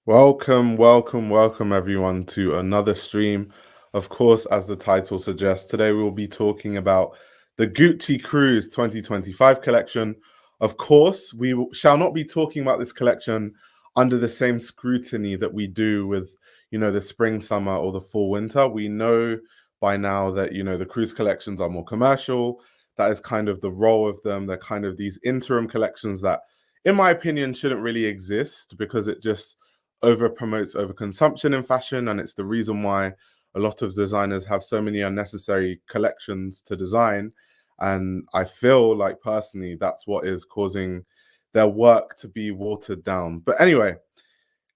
Welcome everyone to another stream. Of course, as the title suggests, today we'll be talking about the Gucci Cruise 2025 collection. Of course, shall not be talking about this collection under the same scrutiny that we do with, the spring, summer, or the fall, winter. We know by now that, the cruise collections are more commercial. That is kind of the role of them. They're kind of these interim collections that, in my opinion, shouldn't really exist because it just over promotes overconsumption in fashion, and it's the reason why a lot of designers have so many unnecessary collections to design. And I feel like personally that's what is causing their work to be watered down. But anyway,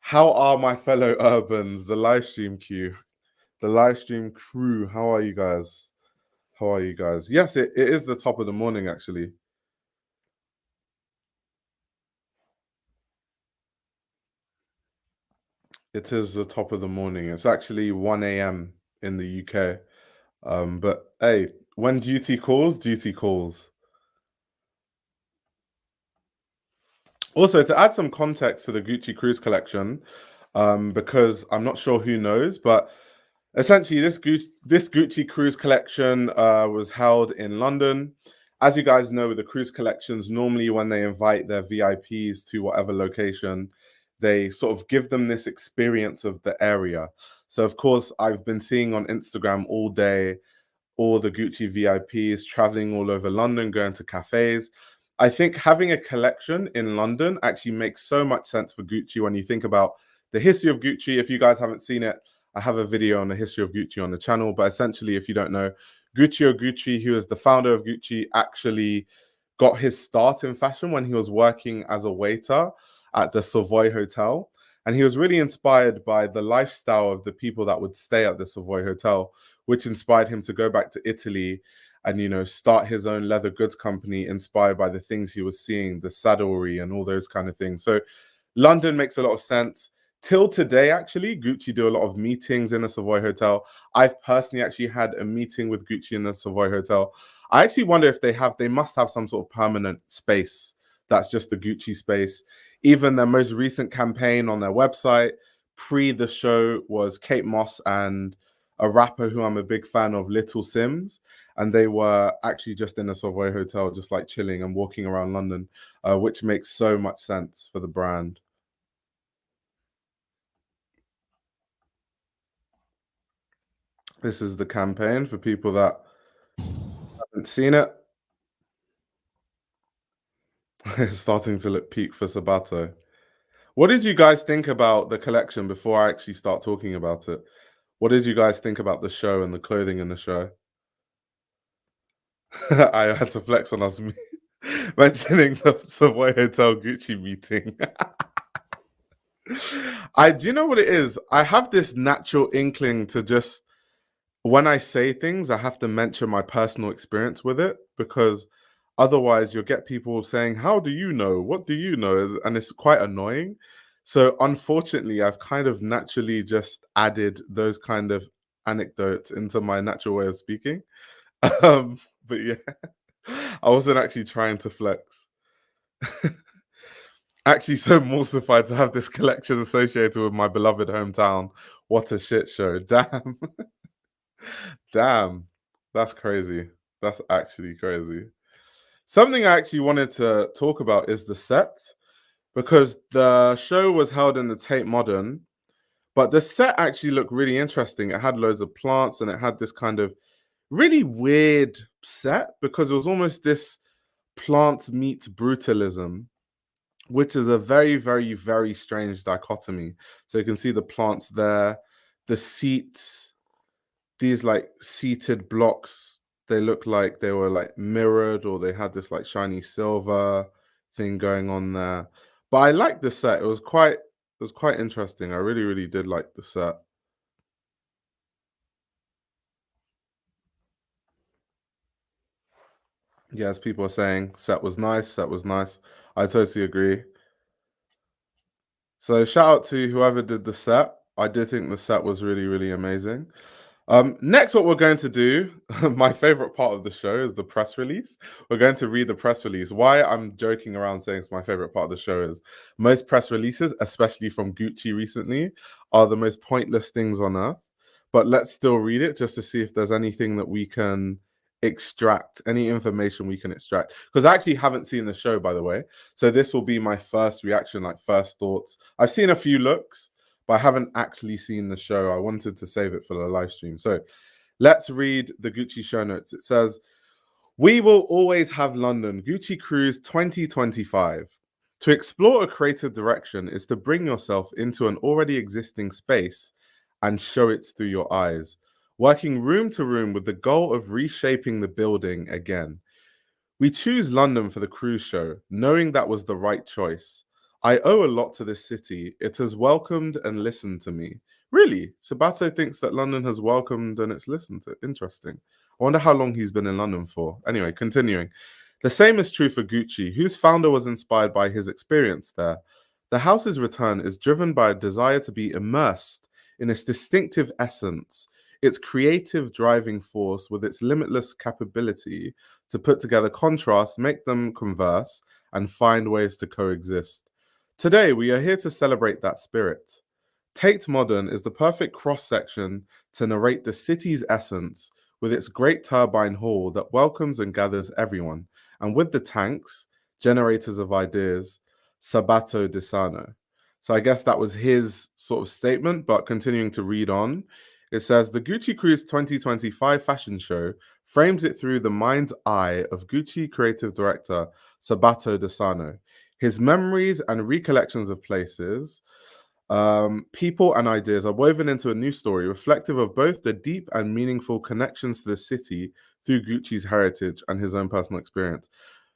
how are my fellow urbans, the live stream queue, the live stream crew? How are you guys? How are you guys? Yes, it is the top of the morning actually. It is the top of the morning. It's actually 1 a.m. in the UK. But hey, when duty calls, duty calls. Also, to add some context to the Gucci Cruise collection, because I'm not sure who knows, but essentially this Gucci Cruise collection was held in London. As you guys know, with the cruise collections, normally when they invite their VIPs to whatever location, they sort of give them this experience of the area. So, of course, I've been seeing on Instagram all day all the Gucci VIPs traveling all over London, going to cafes. I think having a collection in London actually makes so much sense for Gucci when you think about the history of Gucci. If you guys haven't seen it, I have a video on the history of Gucci on the channel. But essentially, if you don't know, Gucci, who is the founder of Gucci, actually got his start in fashion when he was working as a waiter at the Savoy Hotel. And he was really inspired by the lifestyle of the people that would stay at the Savoy Hotel, which inspired him to go back to Italy and start his own leather goods company inspired by the things he was seeing, the saddlery and all those kind of things. So London makes a lot of sense. Till today, actually, Gucci do a lot of meetings in the Savoy Hotel. I've personally actually had a meeting with Gucci in the Savoy Hotel. I actually wonder if they must have some sort of permanent space that's just the Gucci space. Even their most recent campaign on their website, pre the show, was Kate Moss and a rapper who I'm a big fan of, Little Sims, and they were actually just in a Savoy Hotel, just like chilling and walking around London, which makes so much sense for the brand. This is the campaign for people that haven't seen it. It's starting to look peak for Sabato. What did you guys think about the collection before I actually start talking about it? What did you guys think about the show and the clothing in the show? I had to flex on us mentioning the Savoy Hotel Gucci meeting. I do you know what it is? I have this natural inkling to just when I say things, I have to mention my personal experience with it because otherwise you'll get people saying, "How do you know? What do you know?" And it's quite annoying. So unfortunately, I've kind of naturally just added those kind of anecdotes into my natural way of speaking. But yeah, I wasn't actually trying to flex. Actually, so mortified to have this collection associated with my beloved hometown. What a shit show. Damn. Damn. That's crazy. That's actually crazy. Something I actually wanted to talk about is the set because the show was held in the Tate Modern, but the set actually looked really interesting. It had loads of plants and it had this kind of really weird set because it was almost this plant meet brutalism, which is a very, very, very strange dichotomy. So you can see the plants there, the seats, these like seated blocks, they look like they were like mirrored or they had this like shiny silver thing going on there. But I liked the set. It was quite interesting. I really, really did like the set. Yeah, as people are saying, set was nice, set was nice. I totally agree. So shout out to whoever did the set. I did think the set was really, really amazing. Next, what we're going to do, my favorite part of the show is the press release. We're going to read the press release. Why I'm joking around saying it's my favorite part of the show is most press releases, especially from Gucci recently, are the most pointless things on earth. But let's still read it just to see if there's anything that we can extract, any information we can extract. Because I actually haven't seen the show, by the way. So this will be my first reaction, like first thoughts. I've seen a few looks, but I haven't actually seen the show. I wanted to save it for the live stream. So let's read the Gucci show notes. It says, "We will always have London Gucci Cruise 2025. To explore a creative direction is to bring yourself into an already existing space and show it through your eyes, working room to room with the goal of reshaping the building again. We choose London for the cruise show, knowing that was the right choice. I owe a lot to this city. It has welcomed and listened to me." Really? Sabato thinks that London has welcomed and it's listened to. Interesting. I wonder how long he's been in London for. Anyway, continuing. The same is true for Gucci, whose founder was inspired by his experience there. The house's return is driven by a desire to be immersed in its distinctive essence, its creative driving force with its limitless capability to put together contrasts, make them converse, and find ways to coexist. Today, we are here to celebrate that spirit. Tate Modern is the perfect cross section to narrate the city's essence with its great turbine hall that welcomes and gathers everyone, and with the tanks, generators of ideas, Sabato de Sarno. So I guess that was his sort of statement, but continuing to read on, it says the Gucci Cruise 2025 fashion show frames it through the mind's eye of Gucci creative director Sabato de Sarno. His memories and recollections of places, people, and ideas are woven into a new story reflective of both the deep and meaningful connections to the city through Gucci's heritage and his own personal experience.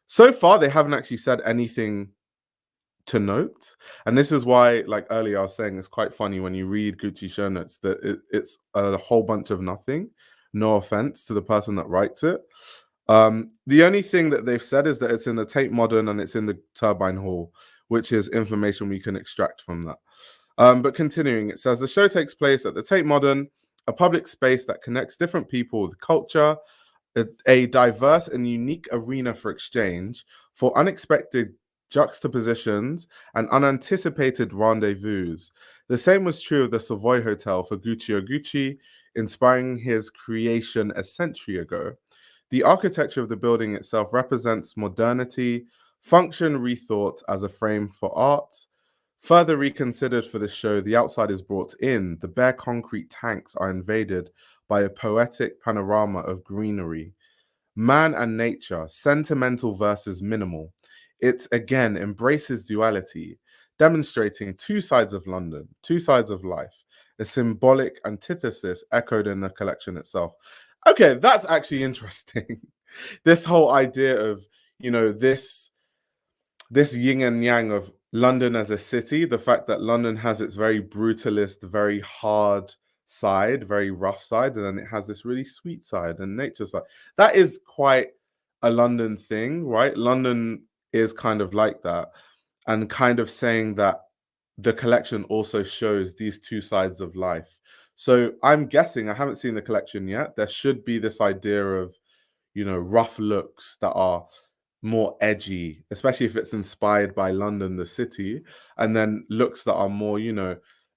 So far, they haven't actually said anything to note. And this is why, like earlier, I was saying it's quite funny when you read Gucci show notes that it's a whole bunch of nothing. No offense to the person that writes it. The only thing that they've said is that it's in the Tate Modern and it's in the Turbine Hall, which is information we can extract from that. But continuing, it says the show takes place at the Tate Modern, a public space that connects different people with culture, a diverse and unique arena for exchange, for unexpected juxtapositions and unanticipated rendezvous. The same was true of the Savoy Hotel for Guccio Gucci, inspiring his creation a century ago. The architecture of the building itself represents modernity, function rethought as a frame for art. Further reconsidered for the show, the outside is brought in. The bare concrete tanks are invaded by a poetic panorama of greenery. Man and nature, sentimental versus minimal. It again embraces duality, demonstrating two sides of London, two sides of life, a symbolic antithesis echoed in the collection itself. Okay, that's actually interesting. This whole idea of, this yin and yang of London as a city, the fact that London has its very brutalist, very hard side, very rough side, and then it has this really sweet side and nature side. That is quite a London thing, right? London is kind of like that, and kind of saying that the collection also shows these two sides of life. So I'm guessing, I haven't seen the collection yet, there should be this idea of, rough looks that are more edgy, especially if it's inspired by London, the city, and then looks that are more,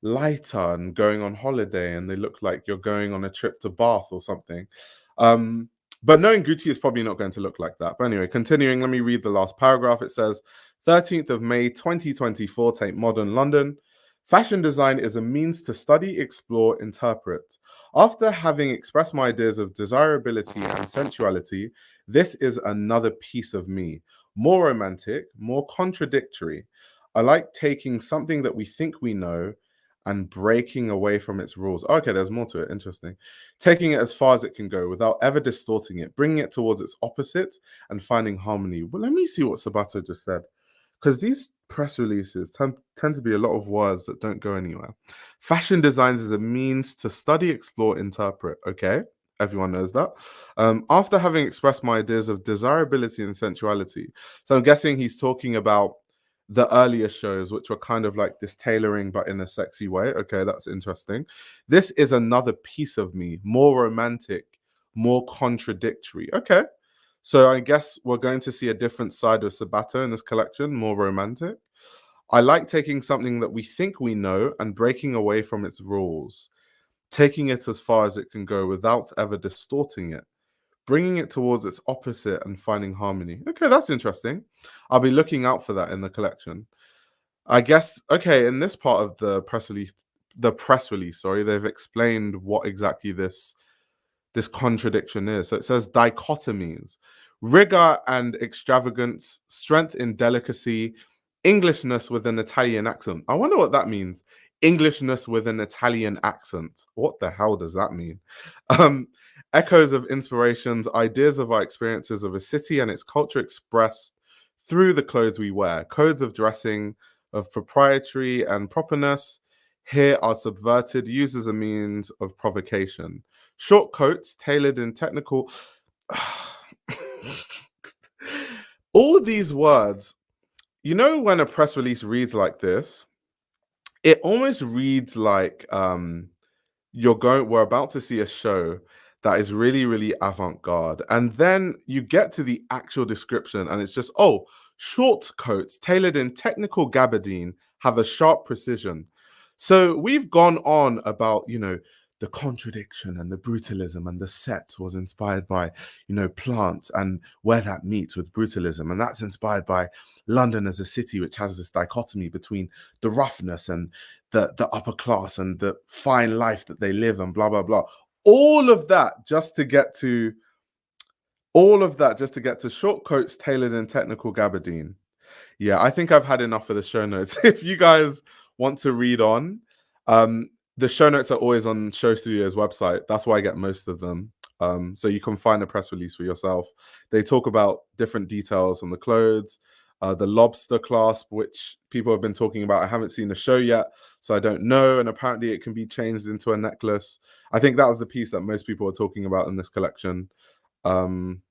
lighter and going on holiday, and they look like you're going on a trip to Bath or something. But knowing Gucci is probably not going to look like that. But anyway, continuing, let me read the last paragraph. It says, 13th of May, 2024, Tate Modern, London. Fashion design is a means to study, explore, interpret. After having expressed my ideas of desirability and sensuality, this is another piece of me, more romantic, more contradictory. I like taking something that we think we know and breaking away from its rules. Okay, there's more to it. Interesting. Taking it as far as it can go without ever distorting it, bringing it towards its opposite and finding harmony. Well, let me see what Sabato just said, because these press releases tend to be a lot of words that don't go anywhere. Fashion designs is a means to study, explore, interpret. Okay, everyone knows that. After having expressed my ideas of desirability and sensuality, so I'm guessing he's talking about the earlier shows, which were kind of like this tailoring, but in a sexy way. Okay, that's interesting. This is another piece of me, more romantic, more contradictory. Okay, so I guess we're going to see a different side of Sabato in this collection, more romantic. I like taking something that we think we know and breaking away from its rules, taking it as far as it can go without ever distorting it, bringing it towards its opposite and finding harmony. Okay, that's interesting. I'll be looking out for that in the collection. I guess, okay, in this part of the press release, sorry, they've explained what exactly this contradiction is. So it says dichotomies, rigor and extravagance, strength in delicacy, Englishness with an Italian accent. I wonder what that means. Englishness with an Italian accent. What the hell does that mean? Um, Echoes of inspirations, ideas of our experiences of a city and its culture expressed through the clothes we wear, codes of dressing, of propriety and properness, here are subverted, used as a means of provocation. Short coats tailored in technical. All these words, you know, when a press release reads like this, it almost reads like we're about to see a show that is really, really avant-garde. And then you get to the actual description and it's just, oh, short coats tailored in technical gabardine have a sharp precision. So we've gone on about, the contradiction and the brutalism, and the set was inspired by, plants and where that meets with brutalism. And that's inspired by London as a city, which has this dichotomy between the roughness and the upper class and the fine life that they live and blah, blah, blah. All of that just to get to short coats tailored in technical gabardine. Yeah, I think I've had enough of the show notes. If you guys want to read on, the show notes are always on Show Studio's website. That's why I get most of them. So you can find a press release for yourself. They talk about different details on the clothes, the lobster clasp, which people have been talking about. I haven't seen the show yet, so I don't know. And apparently it can be changed into a necklace. I think that was the piece that most people are talking about in this collection. And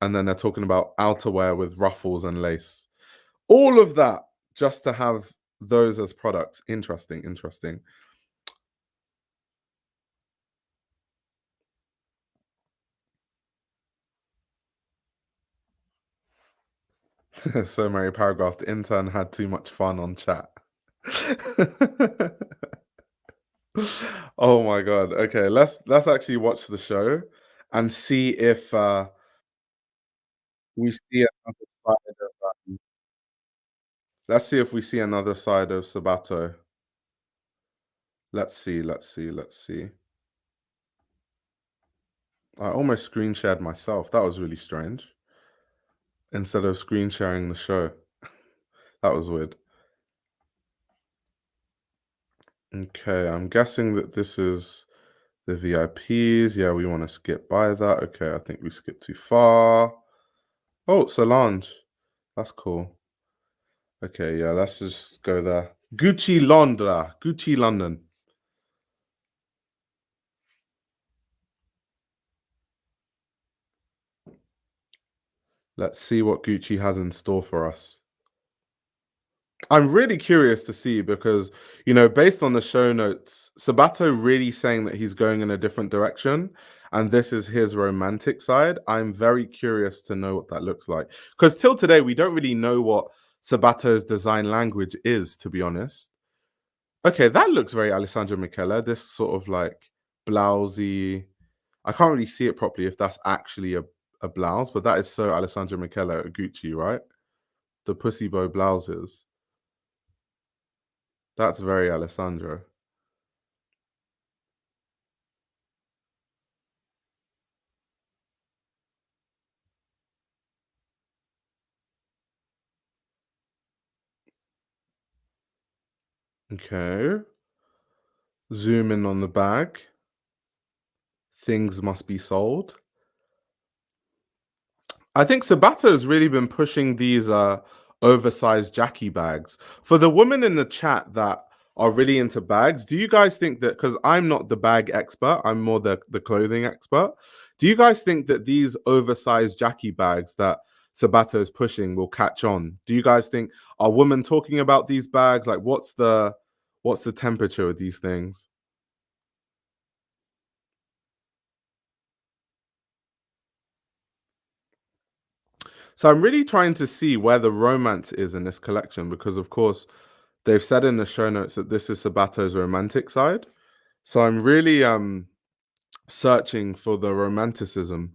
then they're talking about outerwear with ruffles and lace. All of that just to have those as products. Interesting, interesting. So many paragraphs. The intern had too much fun on chat. Oh my god. Okay, let's actually watch the show and see if we see another side of let's see if we see another side of Sabato. Let's see. I almost screen shared myself. That was really strange. Instead of screen sharing the show. That was weird. Okay, I'm guessing that this is the VIPs. Yeah, we want to skip by that. Okay, I think we skipped too far. Oh, Solange. That's cool. Okay, yeah, let's just go there. Gucci Londra. Gucci London. Let's see what Gucci has in store for us. I'm really curious to see because, based on the show notes, Sabato really saying that he's going in a different direction and this is his romantic side. I'm very curious to know what that looks like. Because till today, we don't really know what Sabato's design language is, to be honest. Okay, that looks very Alessandro Michele. This sort of like blousey. I can't really see it properly if that's actually a blouse, but that is so Alessandro Michele at Gucci, right? The pussy bow blouses. That's very Alessandro. Okay. Zoom in on the bag. Things must be sold. I think Sabato has really been pushing these oversized Jackie bags. For the women in the chat that are really into bags, do you guys think that, because I'm not the bag expert, I'm more the clothing expert. Do you guys think that these oversized Jackie bags that Sabato is pushing will catch on? Do you guys think, are women talking about these bags? Like, what's the temperature of these things? So I'm really trying to see where the romance is in this collection because, of course, they've said in the show notes that this is Sabato's romantic side. So I'm really searching for the romanticism.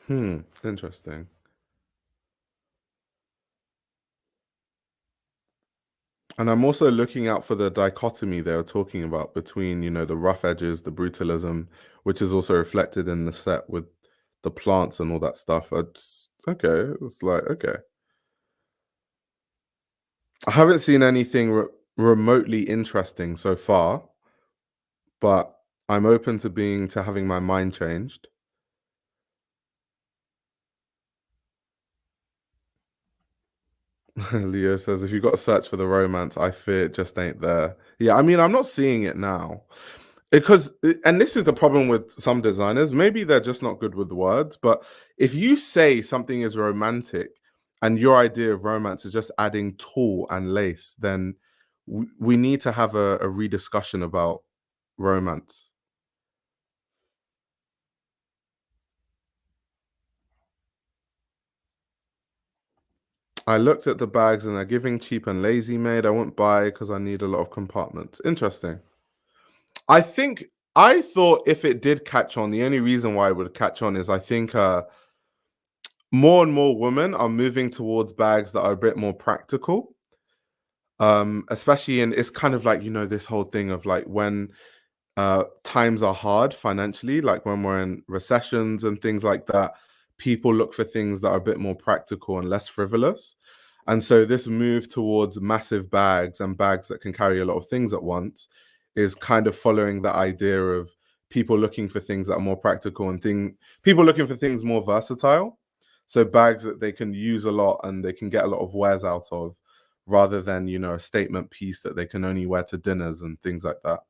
Interesting. And I'm also looking out for the dichotomy they were talking about between, the rough edges, the brutalism, which is also reflected in the set with the plants and all that stuff. Okay, it's like, okay. I haven't seen anything remotely interesting so far, but I'm open to having my mind changed. Leo says, if you got to search for the romance, I fear it just ain't there. Yeah, I mean, I'm not seeing it now. Because and this is the problem with some designers, maybe they're just not good with words, but if you say something is romantic and your idea of romance is just adding tulle and lace, then we need to have a rediscussion about romance. I looked at the bags and they're giving cheap and lazy made. I won't buy because I need a lot of compartments. Interesting. I think I thought if it did catch on, the only reason why it would catch on is I think more and more women are moving towards bags that are a bit more practical. Especially in it's kind of like, this whole thing of like when times are hard financially, like when we're in recessions and things like that, people look for things that are a bit more practical and less frivolous. And so this move towards massive bags and bags that can carry a lot of things at once is kind of following the idea of people looking for things that are more practical and people looking for things more versatile. So bags that they can use a lot and they can get a lot of wears out of, rather than, a statement piece that they can only wear to dinners and things like that.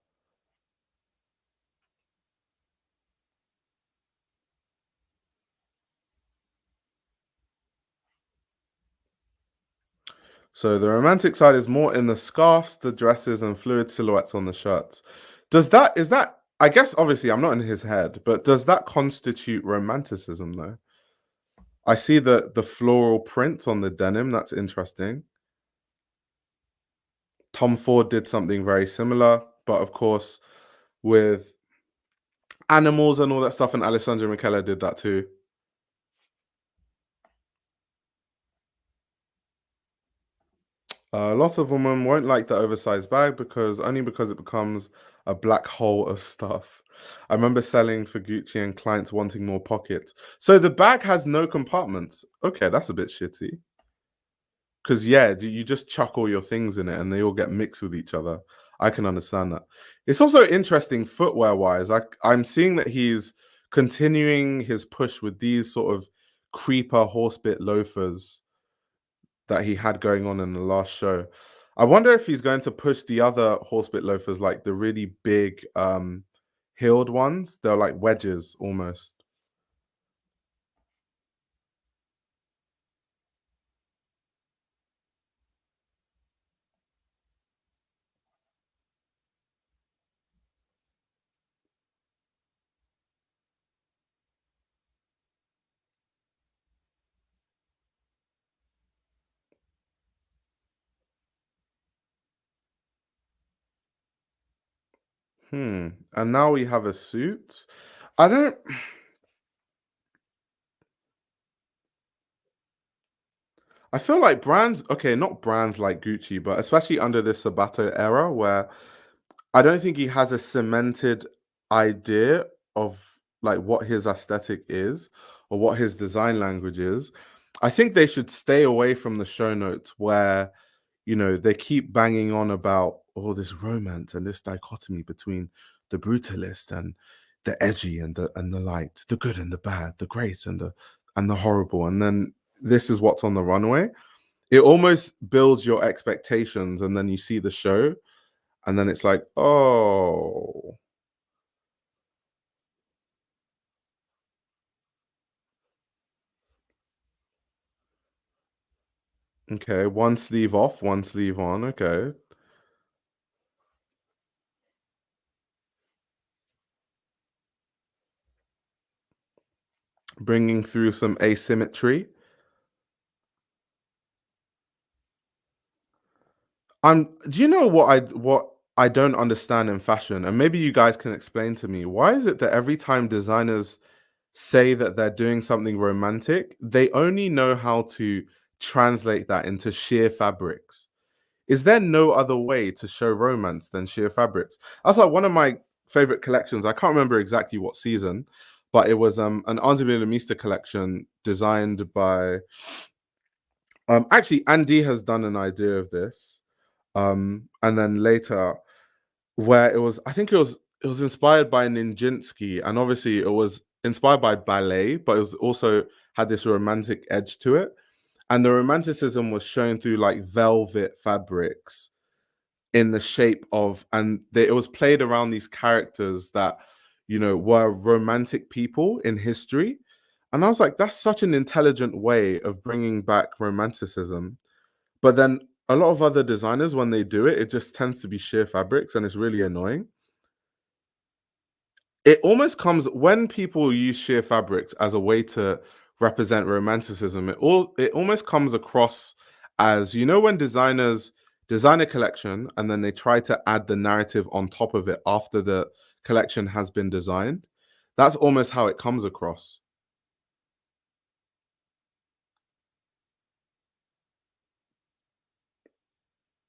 So the romantic side is more in the scarves, the dresses, and fluid silhouettes on the shirts. Is that, I guess obviously I'm not in his head, but does that constitute romanticism though? I see the floral prints on the denim, that's interesting. Tom Ford did something very similar, but of course with animals and all that stuff, and Alessandro Michele did that too. Lots of women won't like the oversized bag because it becomes a black hole of stuff. I remember selling for Gucci and clients wanting more pockets. So the bag has no compartments. Okay, that's a bit shitty. Because yeah, you just chuck all your things in it and they all get mixed with each other. I can understand that. It's also interesting footwear wise. I'm seeing that he's continuing his push with these sort of creeper horsebit loafers that he had going on in the last show. I wonder if he's going to push the other horsebit loafers, like the really big heeled ones. They're like wedges almost. And now we have a suit. I don't I feel like brands, okay, not brands like Gucci, but especially under this Sabato era where I don't think he has a cemented idea of like what his aesthetic is or what his design language is. I think they should stay away from the show notes where, they keep banging on about all this romance and this dichotomy between the brutalist and the edgy and the light, the good and the bad, the great and the horrible. And then this is what's on the runway. it almost builds your expectations, and then you see the show, and then it's like, oh, okay, one sleeve off, one sleeve on. Okay, bringing through some asymmetry. Do you know what I don't understand in fashion, and maybe you guys can explain to me? Why is it that every time designers say that they're doing something romantic, they only know how to translate that into sheer fabrics? Is there no other way to show romance than sheer fabrics? That's like one of my favorite collections. I can't remember exactly what season, but it was an Anti collection designed by actually Andy has done an idea of this. And then later where it was, I think it was inspired by Ninjinsky, and obviously it was inspired by ballet, but it was also had this romantic edge to it. And the romanticism was shown through like velvet fabrics in the shape of, and it was played around these characters that were romantic people in history. And I was like, that's such an intelligent way of bringing back romanticism. But then a lot of other designers, when they do it, it just tends to be sheer fabrics, and it's really annoying. It almost comes when people use sheer fabrics as a way to represent romanticism. It almost comes across as, when designers design a collection and then they try to add the narrative on top of it after the collection has been designed. That's almost how it comes across.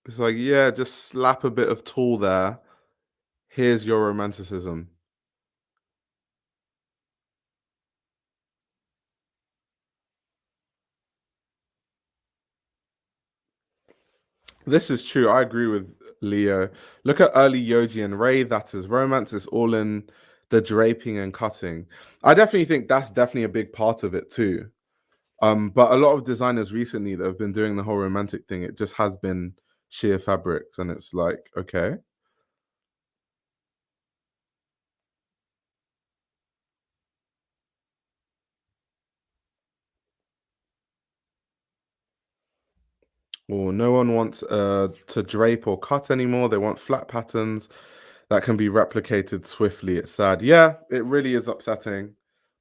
It's like, yeah, just slap a bit of tool there. Here's your romanticism. This is true. I agree with Leo. Look at early Yoji and Ray. That's his romance. It's all in the draping and cutting. I definitely think that's definitely a big part of it too. But a lot of designers recently that have been doing the whole romantic thing, it just has been sheer fabrics, and it's like, okay, well, no one wants to drape or cut anymore. They want flat patterns that can be replicated swiftly. It's sad. Yeah, it really is upsetting.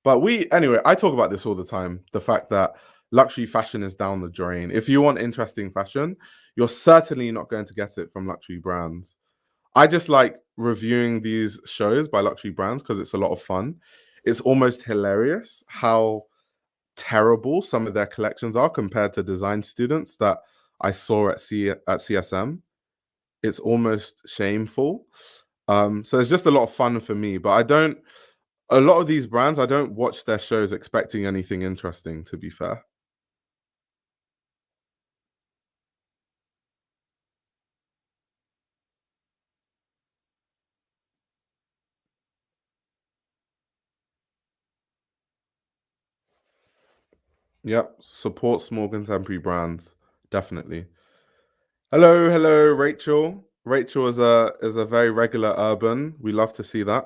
But anyway, I talk about this all the time. The fact that luxury fashion is down the drain. If you want interesting fashion, you're certainly not going to get it from luxury brands. I just like reviewing these shows by luxury brands because it's a lot of fun. It's almost hilarious how terrible some of their collections are compared to design students that I saw at CSM. It's almost shameful. So it's just a lot of fun for me. But I don't. A lot of these brands, I don't watch their shows expecting anything interesting. To be fair. Yep. Support small contemporary brands. Definitely. Hello, hello, Rachel. Rachel is a very regular urban. We love to see that.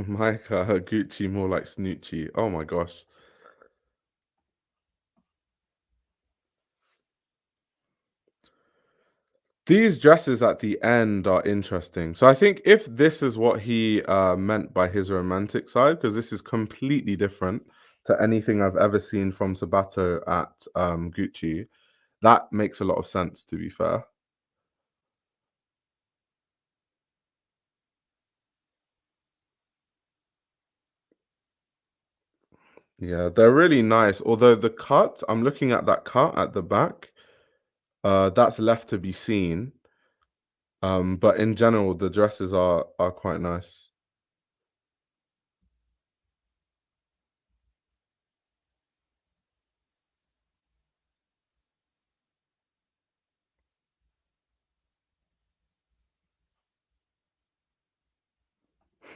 Micah, Gucci, more like Snoochie. Oh my gosh. These dresses at the end are interesting. So I think if this is what he meant by his romantic side, because this is completely different to anything I've ever seen from Sabato at Gucci, that makes a lot of sense, to be fair. Yeah, they're really nice. Although the cut, I'm looking at that cut at the back, that's left to be seen. But in general, the dresses are quite nice.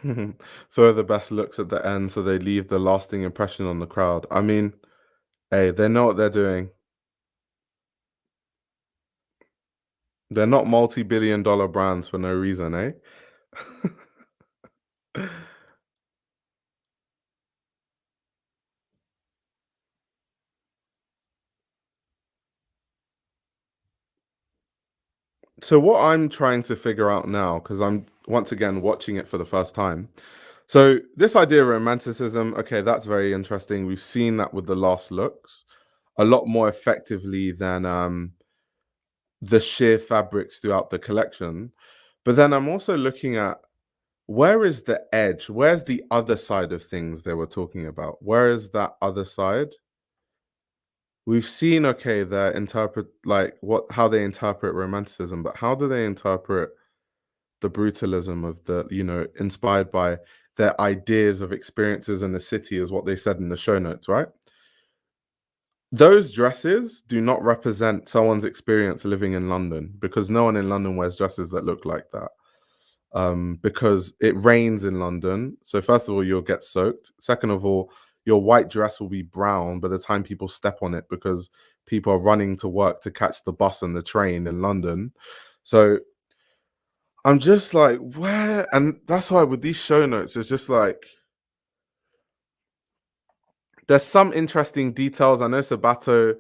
Throw the best looks at the end so they leave the lasting impression on the crowd. I mean, hey, they know what they're doing. They're not multi-billion dollar brands for no reason, eh? So what I'm trying to figure out now, because I'm once again watching it for the first time. So this idea of romanticism, okay, that's very interesting. We've seen that with the last looks a lot more effectively than the sheer fabrics throughout the collection. But then I'm also looking at where is the edge? Where's the other side of things they were talking about? Where is that other side? We've seen, okay, they interpret like what how they interpret romanticism, but how do they interpret the brutalism of the, inspired by their ideas of experiences in the city, is what they said in the show notes, right? Those dresses do not represent someone's experience living in London because no one in London wears dresses that look like that. Because it rains in London. So first of all, you'll get soaked. Second of all, your white dress will be brown by the time people step on it because people are running to work to catch the bus and the train in London. So I'm just like, where? And that's why with these show notes, it's just like there's some interesting details. I know Sabato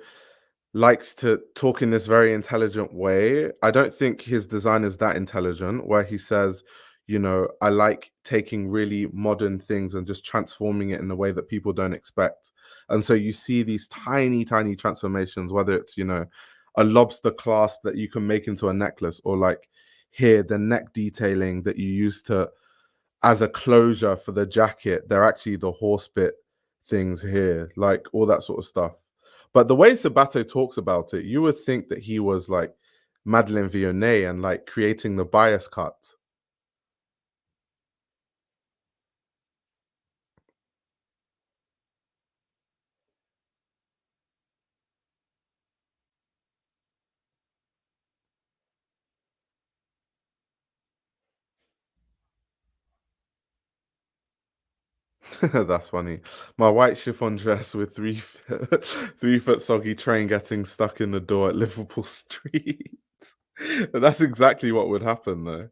likes to talk in this very intelligent way. I don't think his design is that intelligent, where he says, I like taking really modern things and just transforming it in a way that people don't expect. And so you see these tiny, tiny transformations, whether it's, a lobster clasp that you can make into a necklace, or like here, the neck detailing that you use to as a closure for the jacket. They're actually the horsebit things here, like all that sort of stuff. But the way Sabato talks about it, you would think that he was like Madeleine Vionnet and like creating the bias cut. That's funny. My white chiffon dress with 3 foot soggy train getting stuck in the door at Liverpool Street. That's exactly what would happen, though.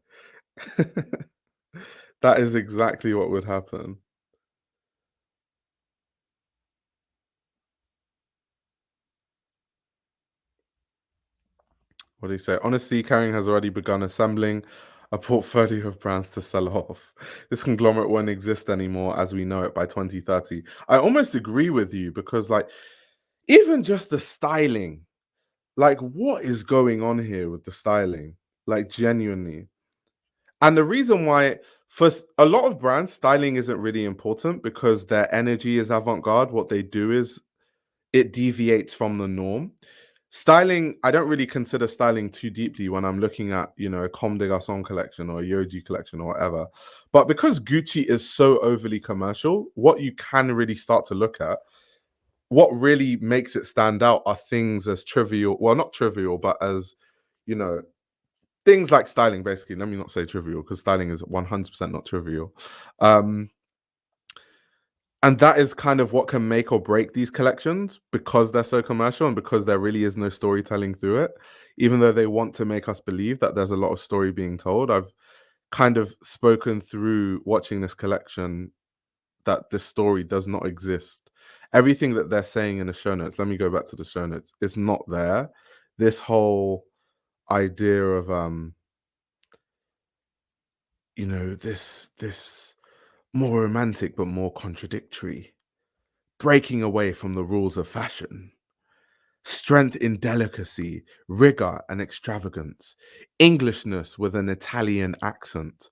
That is exactly what would happen. What do you say? Honestly, Carring has already begun assembling a portfolio of brands to sell off. This conglomerate won't exist anymore as we know it by 2030. I almost agree with you because, like, even just the styling, like, what is going on here with the styling? Like, genuinely. And the reason why, for a lot of brands, styling isn't really important because their energy is avant garde. What they do is it deviates from the norm. Styling, I don't really consider styling too deeply when I'm looking at, a Comme des Garçons collection or a Yoji collection or whatever. But because Gucci is so overly commercial, what you can really start to look at, what really makes it stand out are things as trivial, well, not trivial, but as, you know, things like styling, basically. Let me not say trivial because styling is 100% not trivial. Um, and that is kind of what can make or break these collections because they're so commercial and because there really is no storytelling through it. Even though they want to make us believe that there's a lot of story being told, I've kind of spoken through watching this collection that this story does not exist. Everything that they're saying in the show notes, let me go back to the show notes, is not there. This whole idea of this more romantic but more contradictory, breaking away from the rules of fashion. Strength in delicacy, rigor and extravagance, Englishness with an Italian accent,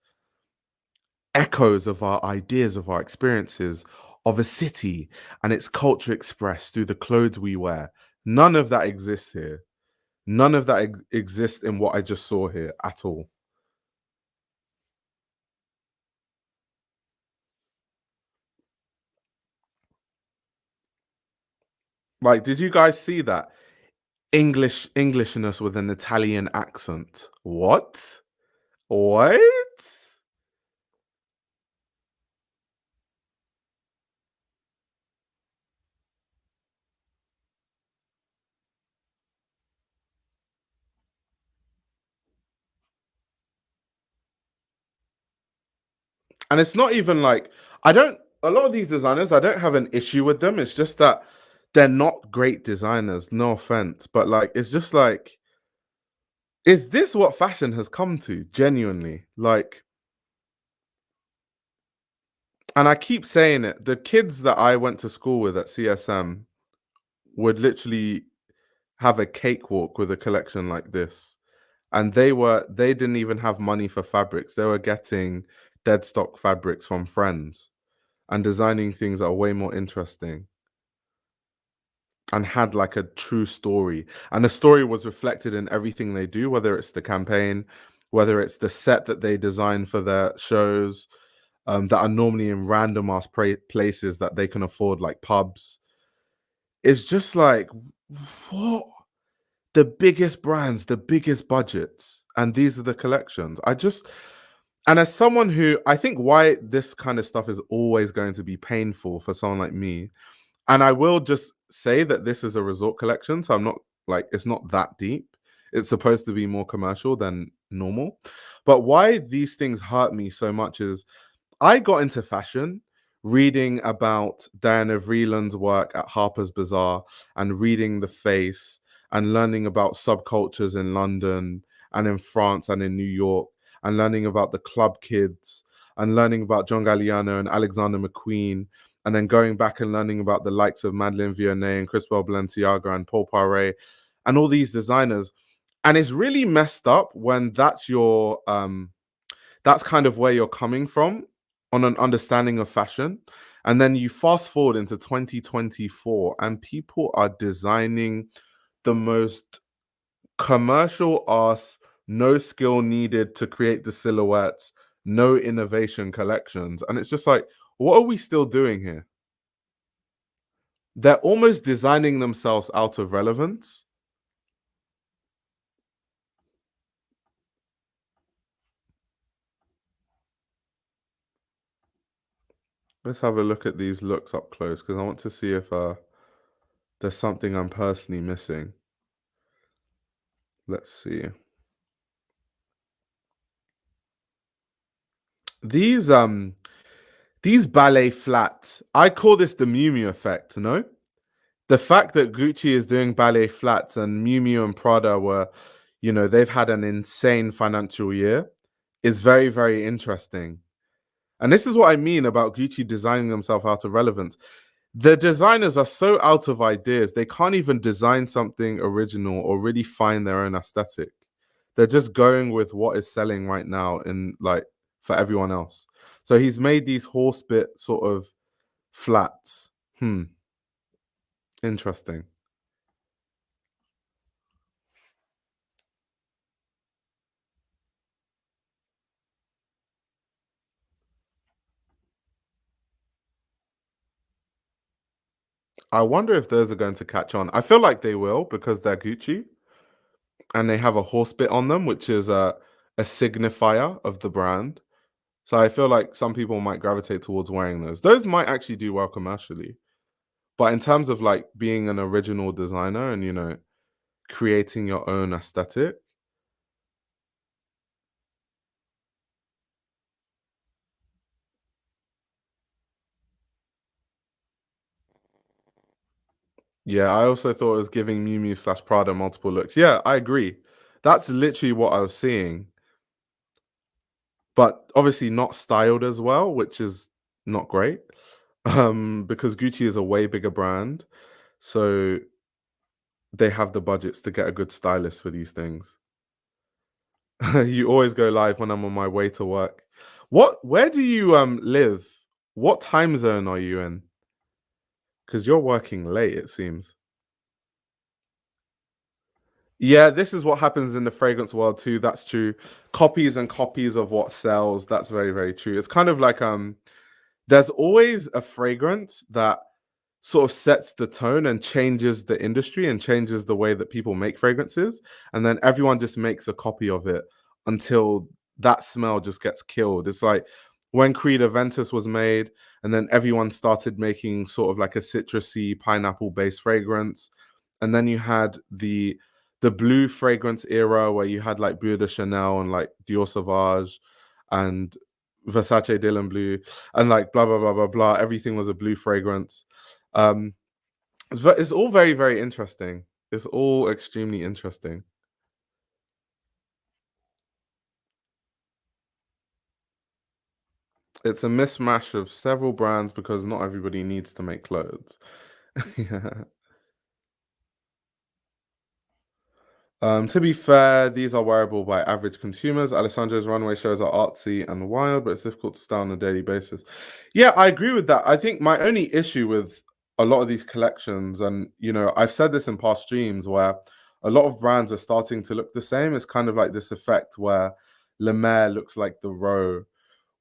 echoes of our ideas, of our experiences, of a city and its culture expressed through the clothes we wear. None of that exists here. None of that exists in what I just saw here at all. Like, did you guys see that? Englishness with an Italian accent. What? What? And it's not even like I don't a lot of these designers, I don't have an issue with them. It's just that they're not great designers, no offense. But like it's just like, is this what fashion has come to? Genuinely. Like, and I keep saying it, the kids that I went to school with at CSM would literally have a cakewalk with a collection like this. And they didn't even have money for fabrics. They were getting dead stock fabrics from friends and designing things that are way more interesting and had like a true story. And the story was reflected in everything they do, whether it's the campaign, whether it's the set that they design for their shows, that are normally in random ass places that they can afford, like pubs. It's just like, what? The biggest brands, the biggest budgets, and these are the collections. And as someone who I think why this kind of stuff is always going to be painful for someone like me, and I will just say that this is a resort collection, so I'm not like it's not that deep. It's supposed to be more commercial than normal. But why these things hurt me so much is I got into fashion reading about Diana Vreeland's work at Harper's Bazaar and reading The Face and learning about subcultures in London and in France and in New York and learning about the club kids and learning about John Galliano and Alexander McQueen and then going back and learning about the likes of Madeleine Vionnet and Christophe Balenciaga and Paul Poiret and all these designers. And it's really messed up when that's kind of where you're coming from on an understanding of fashion. And then you fast forward into 2024 and people are designing the most commercial ass, no skill needed to create the silhouettes, no innovation collections. And it's just like, what are we still doing here? They're almost designing themselves out of relevance. Let's have a look at these looks up close because I want to see if there's something I'm personally missing. Let's see. These these ballet flats, I call this the Miu Miu effect, no? The fact that Gucci is doing ballet flats and Miu Miu and Prada were, they've had an insane financial year is very, very interesting. And this is what I mean about Gucci designing themselves out of relevance. The designers are so out of ideas, they can't even design something original or really find their own aesthetic. They're just going with what is selling right now in like for everyone else. So he's made these Horsebit sort of flats. Interesting. I wonder if those are going to catch on. I feel like they will because they're Gucci and they have a Horsebit on them, which is a signifier of the brand. So I feel like some people might gravitate towards wearing those. Those might actually do well commercially. But in terms of like being an original designer and creating your own aesthetic, yeah, I also thought it was giving Miu Miu slash Prada multiple looks. Yeah, I agree. That's literally what I was seeing, but obviously not styled as well, which is not great. Because Gucci is a way bigger brand, so they have the budgets to get a good stylist for these things. You always go live when I'm on my way to work. Where do you live? What time zone are you in? Because you're working late, it seems. Yeah, this is what happens in the fragrance world too. That's true. Copies and copies of what sells. That's very, very true. It's kind of like there's always a fragrance that sort of sets the tone and changes the industry and changes the way that people make fragrances. And then everyone just makes a copy of it until that smell just gets killed. It's like when Creed Aventus was made, and then everyone started making sort of like a citrusy pineapple based fragrance. And then you had the blue fragrance era where you had like Bleu de Chanel and like Dior Sauvage and Versace Dylan Blue, and like blah blah blah blah blah. Everything was a blue fragrance. Um, it's all very very interesting. It's all extremely interesting. It's a mismatch of several brands because not everybody needs to make clothes. Yeah. To be fair, these are wearable by average consumers. Alessandro's runway shows are artsy and wild, but it's difficult to style on a daily basis. Yeah, I agree with that. I think my only issue with a lot of these collections, and I've said this in past streams, where a lot of brands are starting to look the same. It's kind of like this effect where Le Mer looks like the Row,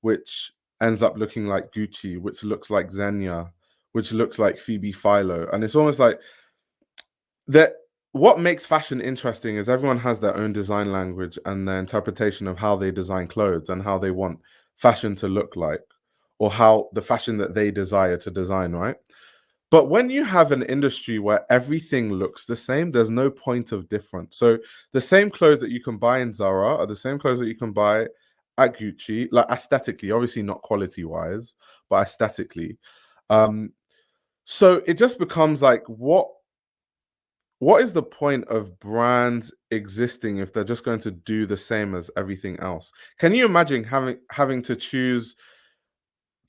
which ends up looking like Gucci, which looks like Xenia, which looks like Phoebe Philo. And it's almost like that what makes fashion interesting is everyone has their own design language and their interpretation of how they design clothes and how they want fashion to look like, or how the fashion that they desire to design, right? But when you have an industry where everything looks the same, there's no point of difference. So the same clothes that you can buy in Zara are the same clothes that you can buy at Gucci, like aesthetically, obviously not quality wise, but aesthetically. Um, so it just becomes like, what is the point of brands existing if they're just going to do the same as everything else? Can you imagine having to choose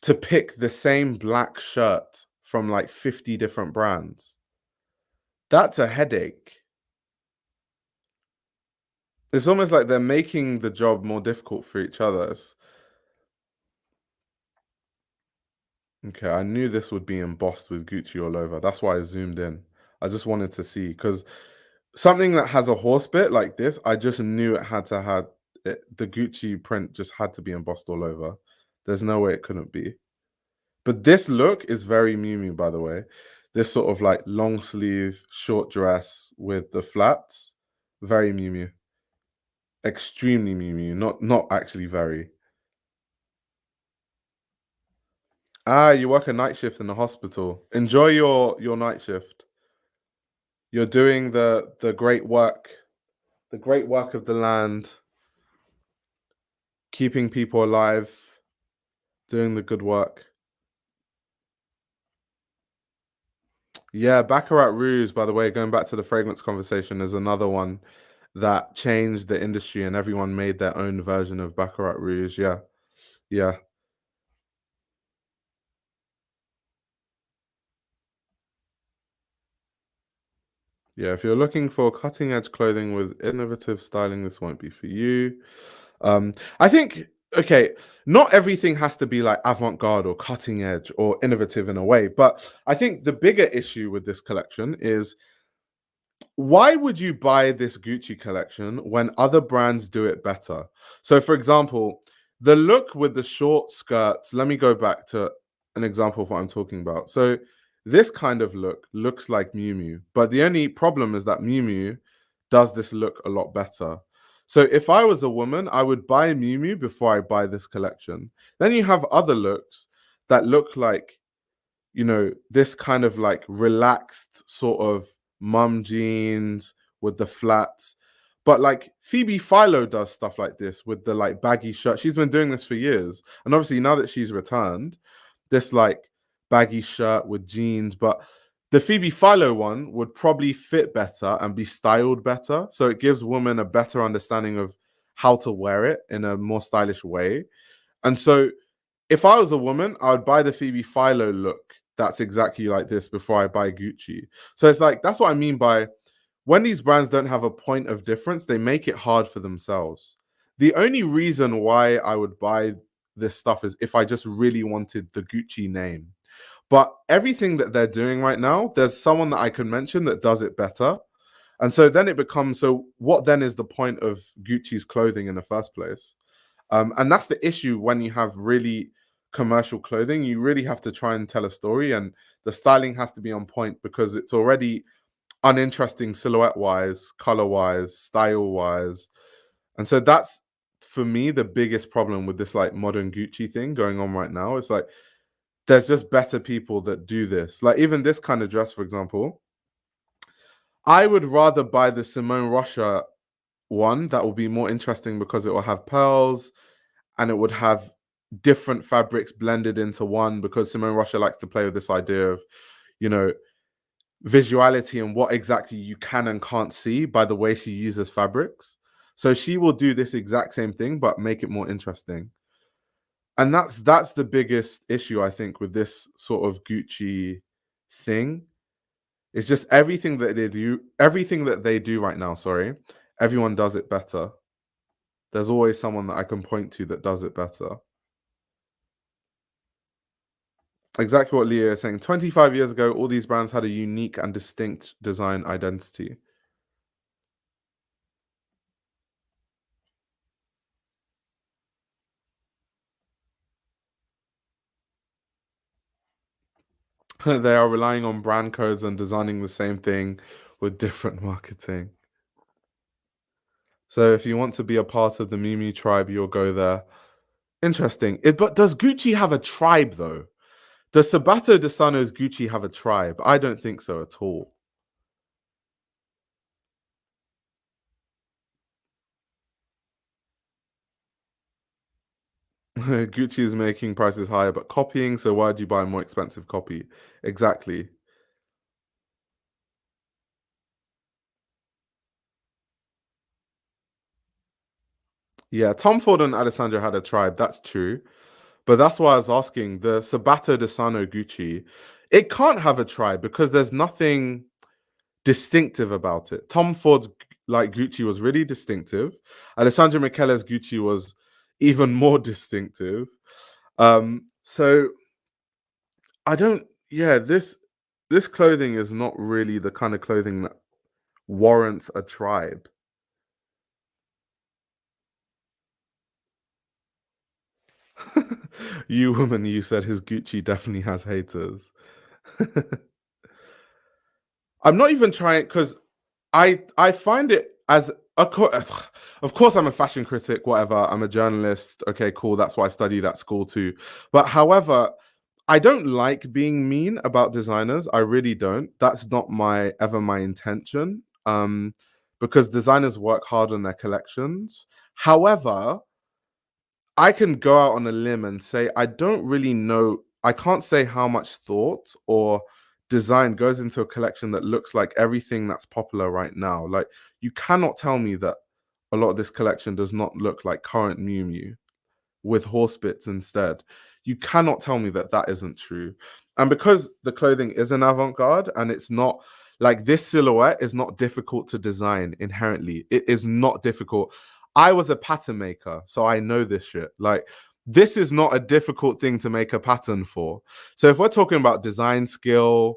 to pick the same black shirt from like 50 different brands? That's a headache. It's almost like they're making the job more difficult for each other. Okay, I knew this would be embossed with Gucci all over. That's why I zoomed in. I just wanted to see because something that has a horse bit like this, I just knew it had to have the Gucci print just had to be embossed all over. There's no way it couldn't be. But this look is very Miu Miu, by the way. This sort of like long sleeve, short dress with the flats, very Miu Miu. Extremely Miu Miu, not actually very. Ah, you work a night shift in the hospital. Enjoy your night shift. You're doing the great work of the land, keeping people alive, doing the good work. Yeah, Baccarat Rouge, by the way, going back to the fragrance conversation, is another one that changed the industry and everyone made their own version of Baccarat Rouge. Yeah, yeah, yeah. If you're looking for cutting edge clothing with innovative styling, this won't be for you. I think, okay, not everything has to be like avant-garde or cutting edge or innovative in a way, but I think the bigger issue with this collection is, why would you buy this Gucci collection when other brands do it better? So, for example, the look with the short skirts, let me go back to an example of what I'm talking about. So, this kind of look looks like Miu Miu, but the only problem is that Miu Miu does this look a lot better. So, if I was a woman, I would buy Miu Miu before I buy this collection. Then you have other looks that look like, this kind of like relaxed sort of mum jeans with the flats. But like Phoebe Philo does stuff like this with the like baggy shirt. She's been doing this for years. And obviously now that she's returned, this like baggy shirt with jeans, but the Phoebe Philo one would probably fit better and be styled better. So it gives women a better understanding of how to wear it in a more stylish way. And so if I was a woman, I would buy the Phoebe Philo look that's exactly like this before I buy Gucci. So it's like, that's what I mean by, when these brands don't have a point of difference, they make it hard for themselves. The only reason why I would buy this stuff is if I just really wanted the Gucci name. But everything that they're doing right now, there's someone that I can mention that does it better. And so then it becomes, so what then is the point of Gucci's clothing in the first place? And that's the issue when you have really commercial clothing. You really have to try and tell a story, and the styling has to be on point because it's already uninteresting silhouette wise, color wise, style wise. And so that's, for me, the biggest problem with this like modern Gucci thing going on right now. It's like there's just better people that do this. Like even this kind of dress, for example, I would rather buy the Simone Rocha one that will be more interesting because it will have pearls and it would have different fabrics blended into one, because Simone Rocha likes to play with this idea of, you know, visuality and what exactly you can and can't see by the way she uses fabrics. So she will do this exact same thing but make it more interesting. And that's the biggest issue I think with this sort of Gucci thing. It's just everything that they do right now, sorry, everyone does it better. There's always someone that I can point to that does it better. Exactly what Leah is saying. 25 years ago, all these brands had a unique and distinct design identity. They are relying on brand codes and designing the same thing with different marketing. So if you want to be a part of the Mimi tribe, you'll go there. Interesting. But does Gucci have a tribe though? Does Sabato De Sano's Gucci have a tribe? I don't think so at all. Gucci is making prices higher but copying, so why do you buy a more expensive copy? Exactly. Yeah, Tom Ford and Alessandro had a tribe, that's true. But that's why I was asking the Sabato De Sano Gucci. It can't have a tribe because there's nothing distinctive about it. Tom Ford's like Gucci was really distinctive. Alessandro Michele's Gucci was even more distinctive. So I don't. Yeah, this clothing is not really the kind of clothing that warrants a tribe. You woman, you said his Gucci definitely has haters. I'm not even trying because I find it as of course I'm a fashion critic, whatever. I'm a journalist. Okay, cool. That's why I studied at school too. But however, I don't like being mean about designers. I really don't. That's not my intention. Because designers work hard on their collections. However, I can go out on a limb and say I don't really know. I can't say how much thought or design goes into a collection that looks like everything that's popular right now. Like you cannot tell me that a lot of this collection does not look like current Miu Miu with Horsebits instead. You cannot tell me that that isn't true. And because the clothing is an avant-garde and it's not like this silhouette is not difficult to design inherently. It is not difficult. I was a pattern maker, so I know this shit. Like this is not a difficult thing to make a pattern for. So if we're talking about design skill,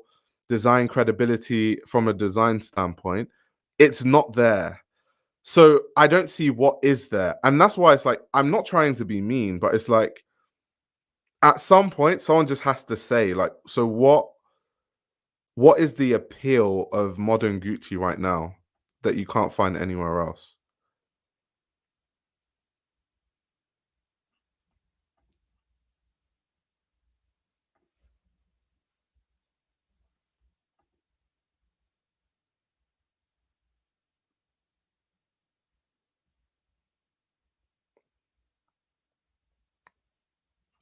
design credibility from a design standpoint, it's not there. So I don't see what is there. And that's why it's like, I'm not trying to be mean, but it's like at some point, someone just has to say, like, so what is the appeal of modern Gucci right now that you can't find anywhere else?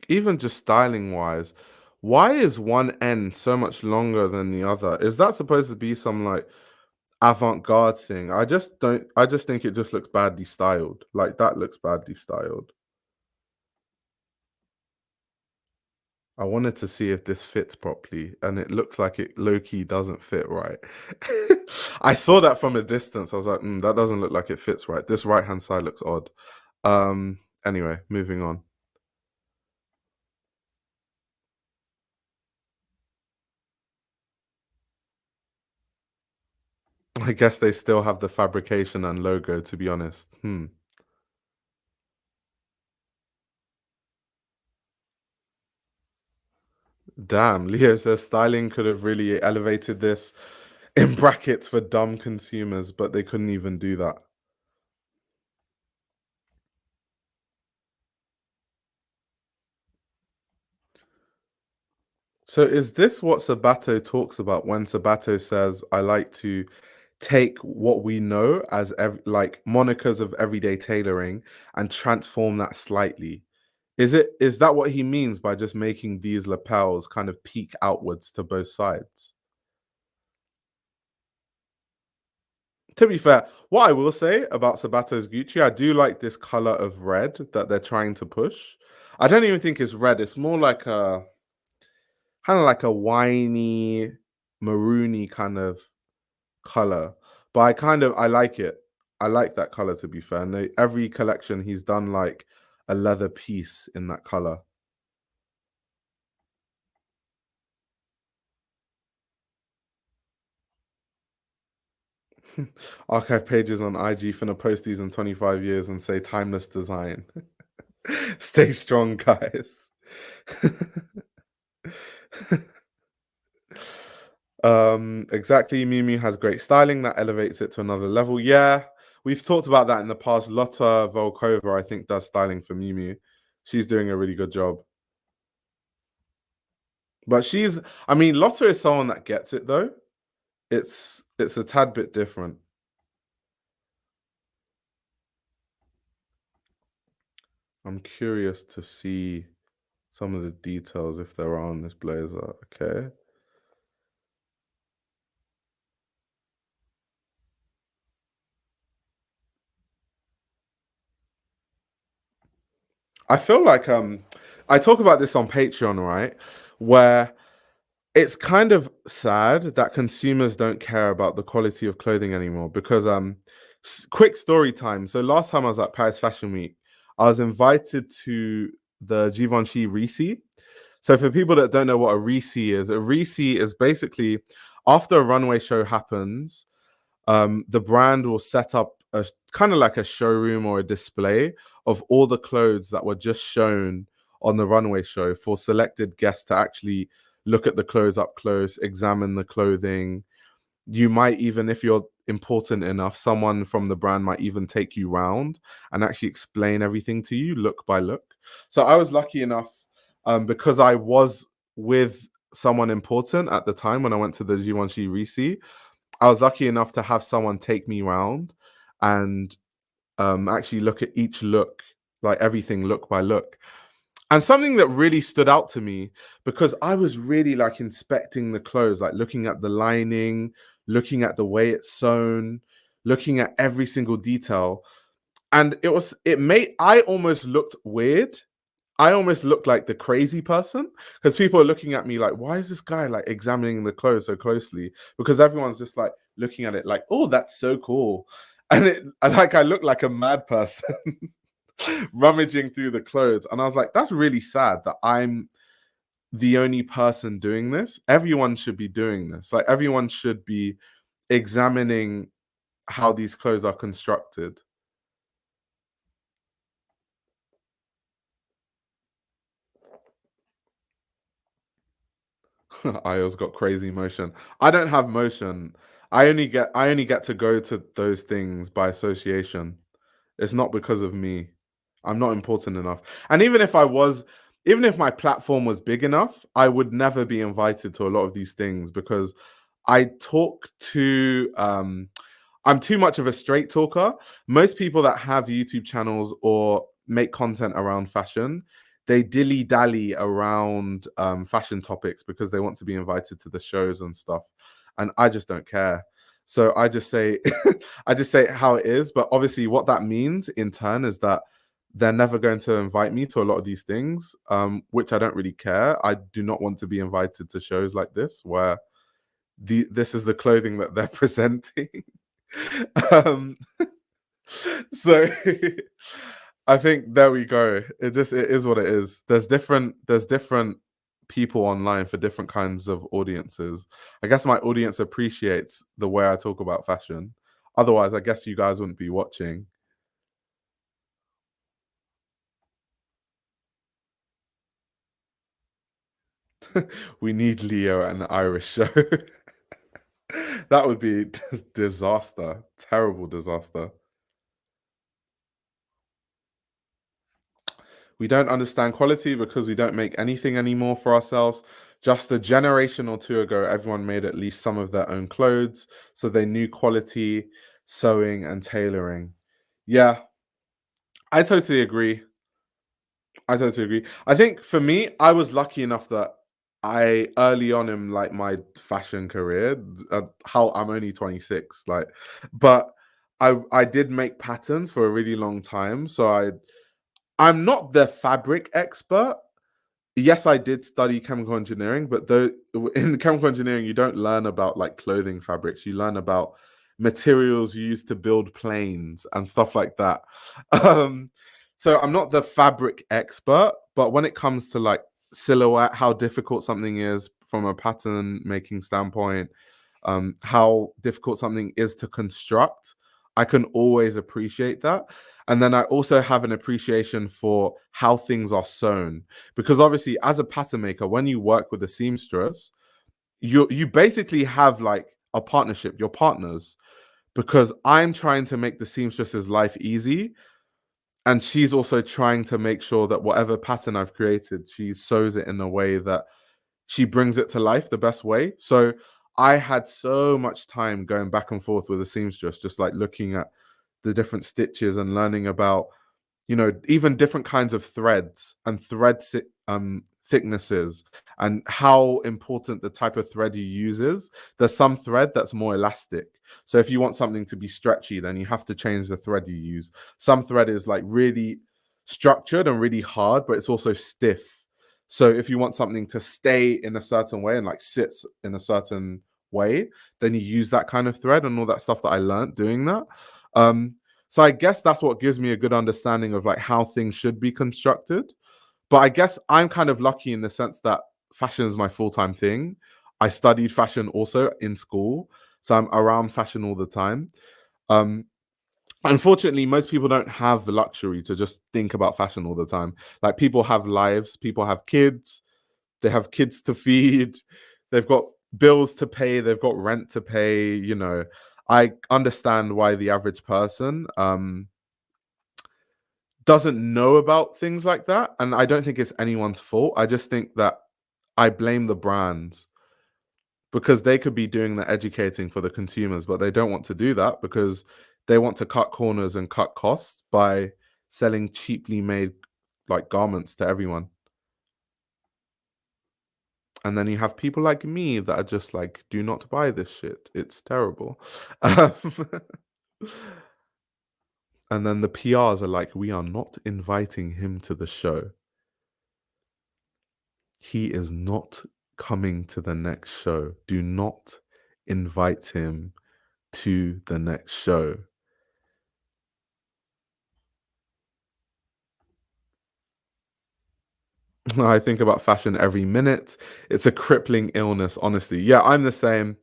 Even just styling wise, why is one end so much longer than the other? Is that supposed to be some like avant-garde thing? I just think it just looks badly styled. Like that looks badly styled. I wanted to see if this fits properly, and it looks like it low-key doesn't fit right. I saw that from a distance. I was like, that doesn't look like it fits right. This right-hand side looks odd. Anyway, moving on. I guess they still have the fabrication and logo, to be honest. Damn, Leo says styling could have really elevated this in brackets for dumb consumers, but they couldn't even do that. So is this what Sabato talks about when Sabato says, I like to take what we know as like monikers of everyday tailoring and transform that slightly? Is that what he means by just making these lapels kind of peak outwards to both sides? To be fair, what I will say about Sabato's Gucci, I do like this color of red that they're trying to push. I don't even think it's red. It's more like a kind of like a winey, maroony kind of color. But I like it. I like that color to be fair. And every collection he's done like a leather piece in that color. Archive pages on IG finna post these in 25 years and say timeless design. Stay strong, guys. Exactly. Mimi has great styling that elevates it to another level. Yeah, we've talked about that in the past. Lotta Volkova, I think, does styling for Mimi. She's doing a really good job. But I mean, Lotta is someone that gets it though. It's a tad bit different. I'm curious to see some of the details if there are on this blazer. Okay. I feel like I talk about this on Patreon, right? Where it's kind of sad that consumers don't care about the quality of clothing anymore because quick story time. So last time I was at Paris Fashion Week, I was invited to the Givenchy Risi. So for people that don't know what a Risi is basically after a runway show happens, the brand will set up a kind of like a showroom or a display of all the clothes that were just shown on the runway show for selected guests to actually look at the clothes up close, examine the clothing. You might even, if you're important enough, someone from the brand might even take you round and actually explain everything to you look by look. So I was lucky enough because I was with someone important at the time when I went to the Givenchy Risi. I was lucky enough to have someone take me round and actually look at each look, like everything look by look. And something that really stood out to me because I was really like inspecting the clothes, like looking at the lining, looking at the way it's sewn, looking at every single detail. And I almost looked weird. I almost looked like the crazy person because people are looking at me like, why is this guy like examining the clothes so closely? Because everyone's just like looking at it like, oh, that's so cool. And I look like a mad person rummaging through the clothes. And I was like, that's really sad that I'm the only person doing this. Everyone should be doing this. Like everyone should be examining how these clothes are constructed. Io's got crazy motion. I don't have motion. I only get to go to those things by association. It's not because of me. I'm not important enough. And even if my platform was big enough, I would never be invited to a lot of these things because I talk to I'm too much of a straight talker. Most people that have YouTube channels or make content around fashion, they dilly dally around fashion topics because they want to be invited to the shows and stuff. And I just don't care. So I just say, I just say it how it is. But obviously, what that means in turn is that they're never going to invite me to a lot of these things, which I don't really care. I do not want to be invited to shows like this where this is the clothing that they're presenting. um, so I think there we go. It is what it is. There's different people online for different kinds of audiences. I guess my audience appreciates the way I talk about fashion. Otherwise, I guess you guys wouldn't be watching. We need Leo and the Irish show. That would be disaster. Terrible disaster. We don't understand quality because we don't make anything anymore for ourselves. Just a generation or two ago, everyone made at least some of their own clothes. So they knew quality, sewing, and tailoring. Yeah, I totally agree. I totally agree. I think for me, I was lucky enough that I early on in like my fashion career, how I'm only 26, like, but I did make patterns for a really long time. So I'm not the fabric expert. Yes, I did study chemical engineering, but though in chemical engineering, you don't learn about like clothing fabrics. You learn about materials used to build planes and stuff like that. Um, so I'm not the fabric expert, but when it comes to like silhouette, how difficult something is from a pattern making standpoint, how difficult something is to construct, I can always appreciate that. And then I also have an appreciation for how things are sewn. Because obviously, as a pattern maker, when you work with a seamstress, you basically have like a partnership, your partners, because I'm trying to make the seamstress's life easy. And she's also trying to make sure that whatever pattern I've created, she sews it in a way that she brings it to life the best way. So I had so much time going back and forth with a seamstress, just like looking at the different stitches and learning about, even different kinds of threads and thicknesses, and how important the type of thread you use is. There's some thread that's more elastic. So if you want something to be stretchy, then you have to change the thread you use. Some thread is like really structured and really hard, but it's also stiff. So if you want something to stay in a certain way and like sits in a certain way, then you use that kind of thread and all that stuff that I learned doing that. Um, so I guess that's what gives me a good understanding of like how things should be constructed. But I guess I'm kind of lucky in the sense that fashion is my full-time thing. I studied fashion also in school, so I'm around fashion all the time. Um, Unfortunately, most people don't have the luxury to just think about fashion all the time. Like people have lives, people have kids, they have kids to feed, they've got bills to pay, they've got rent to pay. I understand why the average person doesn't know about things like that. And I don't think it's anyone's fault. I just think that I blame the brands because they could be doing the educating for the consumers, but they don't want to do that because they want to cut corners and cut costs by selling cheaply made like garments to everyone. And then you have people like me that are just like, do not buy this shit. It's terrible. Um, and then the PRs are like, we are not inviting him to the show. He is not coming to the next show. Do not invite him to the next show. I think about fashion every minute. It's a crippling illness, honestly. Yeah, I'm the same.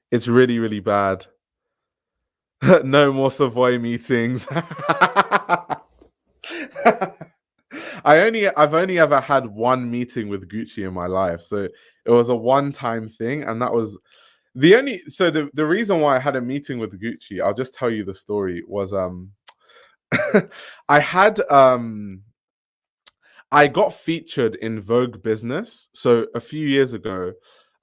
It's really, really bad. No more Savoy meetings. I've only ever had one meeting with Gucci in my life. So it was a one-time thing, and that was the reason why I had a meeting with Gucci, I'll just tell you the story, was I had I got featured in Vogue Business. So a few years ago,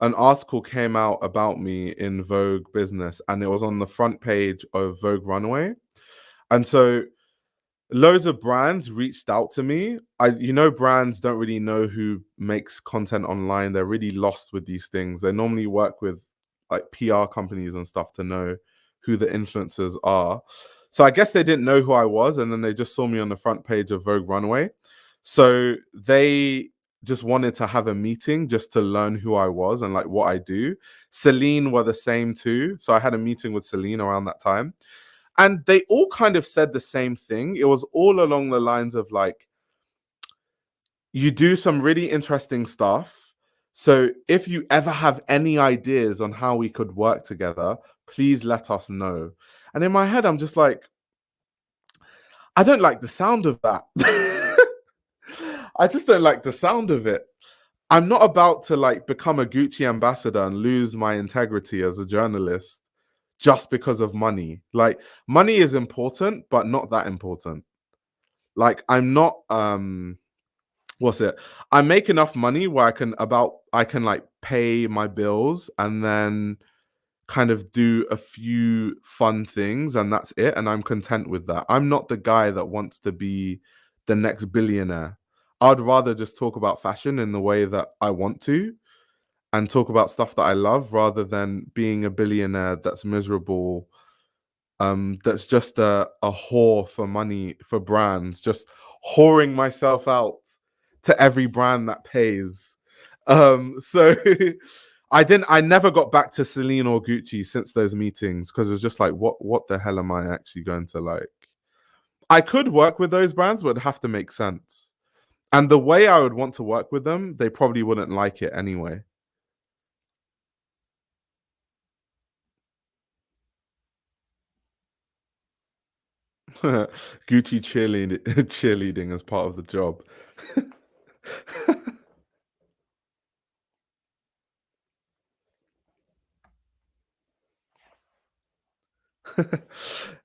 an article came out about me in Vogue Business, and it was on the front page of Vogue Runway. And so loads of brands reached out to me. Brands don't really know who makes content online. They're really lost with these things. They normally work with like PR companies and stuff to know who the influencers are. So I guess they didn't know who I was, and then they just saw me on the front page of Vogue Runway. So they just wanted to have a meeting just to learn who I was and like what I do. Celine were the same too. So I had a meeting with Celine around that time. And they all kind of said the same thing. It was all along the lines of like, you do some really interesting stuff. So if you ever have any ideas on how we could work together, please let us know. And in my head, I'm just like, I don't like the sound of that. I just don't like the sound of it. I'm not about to like become a Gucci ambassador and lose my integrity as a journalist just because of money. Like money is important, but not that important. Like I'm not what's it? I make enough money where I can like pay my bills and then kind of do a few fun things and that's it, and I'm content with that. I'm not the guy that wants to be the next billionaire. I'd rather just talk about fashion in the way that I want to and talk about stuff that I love rather than being a billionaire that's miserable, that's just a whore for money for brands, just whoring myself out to every brand that pays. So I never got back to Celine or Gucci since those meetings because it's just like, what the hell am I actually going to like? I could work with those brands, but it'd have to make sense. And the way I would want to work with them, they probably wouldn't like it anyway. Gucci cheerleading as part of the job.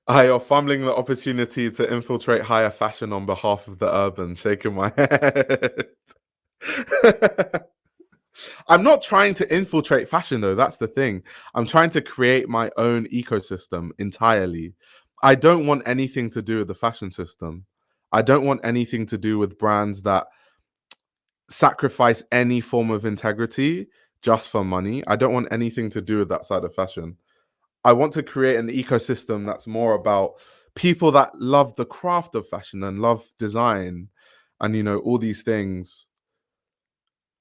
I are fumbling the opportunity to infiltrate higher fashion on behalf of the urban, shaking my head. I'm not trying to infiltrate fashion though, that's the thing. I'm trying to create my own ecosystem entirely. I don't want anything to do with the fashion system. I don't want anything to do with brands that sacrifice any form of integrity just for money. I don't want anything to do with that side of fashion. I want to create an ecosystem that's more about people that love the craft of fashion and love design and all these things.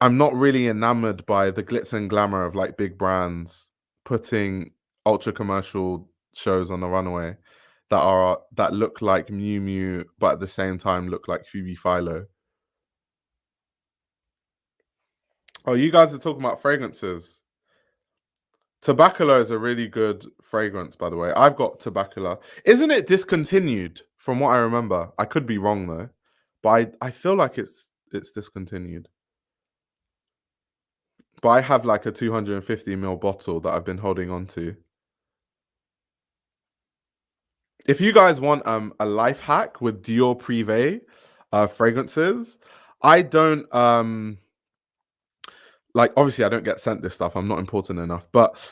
I'm not really enamored by the glitz and glamour of like big brands putting ultra commercial shows on the runway that look like Miu Miu, but at the same time look like Phoebe Philo. Oh, you guys are talking about fragrances. Tabacula is a really good fragrance, by the way. I've got Tabacula. Isn't it discontinued from what I remember? I could be wrong though, but I feel like it's discontinued. But I have like a 250 ml bottle that I've been holding on to. If you guys want a life hack with Dior Privé fragrances, I don't like obviously I don't get sent this stuff. I'm not important enough, but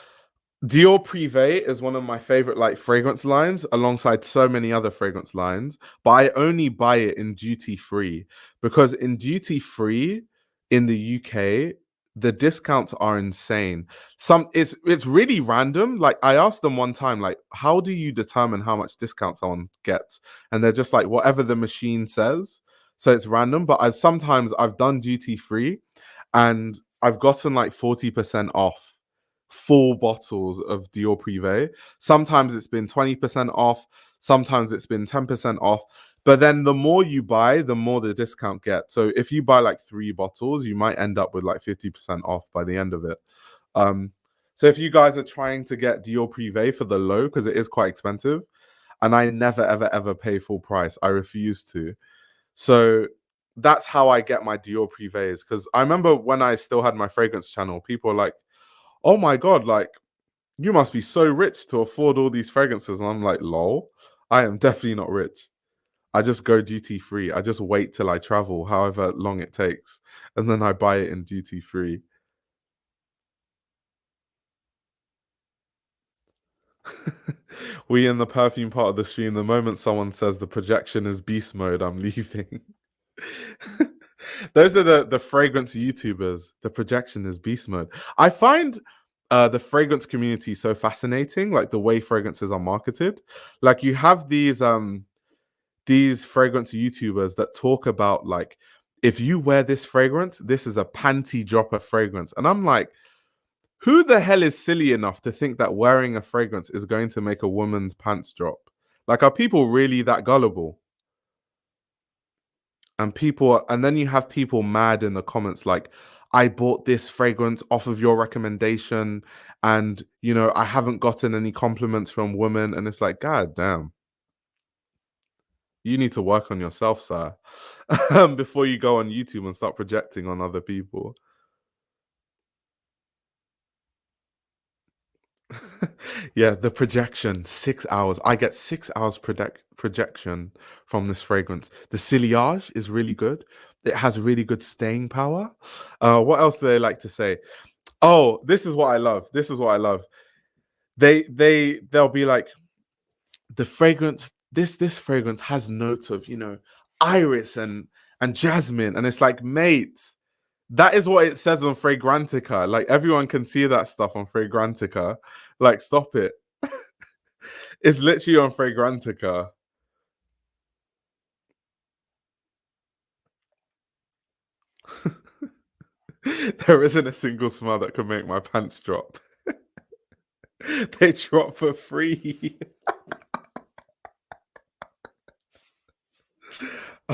Dior Privé is one of my favorite like fragrance lines alongside so many other fragrance lines, but I only buy it in duty free because in duty free in the UK the discounts are insane. It's really random. Like I asked them one time like how do you determine how much discount someone gets? And they're just like whatever the machine says. So it's random, but I've done duty free and I've gotten like 40% off full bottles of Dior Privé. Sometimes it's been 20% off, sometimes it's been 10% off. But then the more you buy, the more the discount gets. So if you buy like 3 bottles, you might end up with like 50% off by the end of it. Um, so if you guys are trying to get Dior Privé for the low, because it is quite expensive, and I never ever ever pay full price, I refuse to. So that's how I get my Dior Privés. Because I remember when I still had my fragrance channel, people were like, "Oh my god, like you must be so rich to afford all these fragrances." And I'm like, "Lol, I am definitely not rich. I just go duty free. I just wait till I travel, however long it takes, and then I buy it in duty free." We in the perfume part of the stream. The moment someone says the projection is beast mode, I'm leaving. Those are the fragrance YouTubers. The projection is beast mode. I find the fragrance community so fascinating, like the way fragrances are marketed. Like you have these fragrance YouTubers that talk about like if you wear this fragrance, this is a panty dropper fragrance. And I'm like, who the hell is silly enough to think that wearing a fragrance is going to make a woman's pants drop? Like, are people really that gullible? And then you have people mad in the comments like, I bought this fragrance off of your recommendation, and I haven't gotten any compliments from women. And it's like, God damn, you need to work on yourself, sir, before you go on YouTube and start projecting on other people. Yeah, the projection, 6 hours. I get 6 hours projection from this fragrance. The sillage is really good. It has really good staying power. What else do they like to say? Oh, this is what I love. This is what I love. They'll be like, the fragrance, this fragrance has notes of, iris and jasmine. And it's like, mate, that is what it says on Fragrantica. Like, everyone can see that stuff on Fragrantica. Like, stop it. It's literally on Fragrantica. There isn't a single smell that can make my pants drop. They drop for free.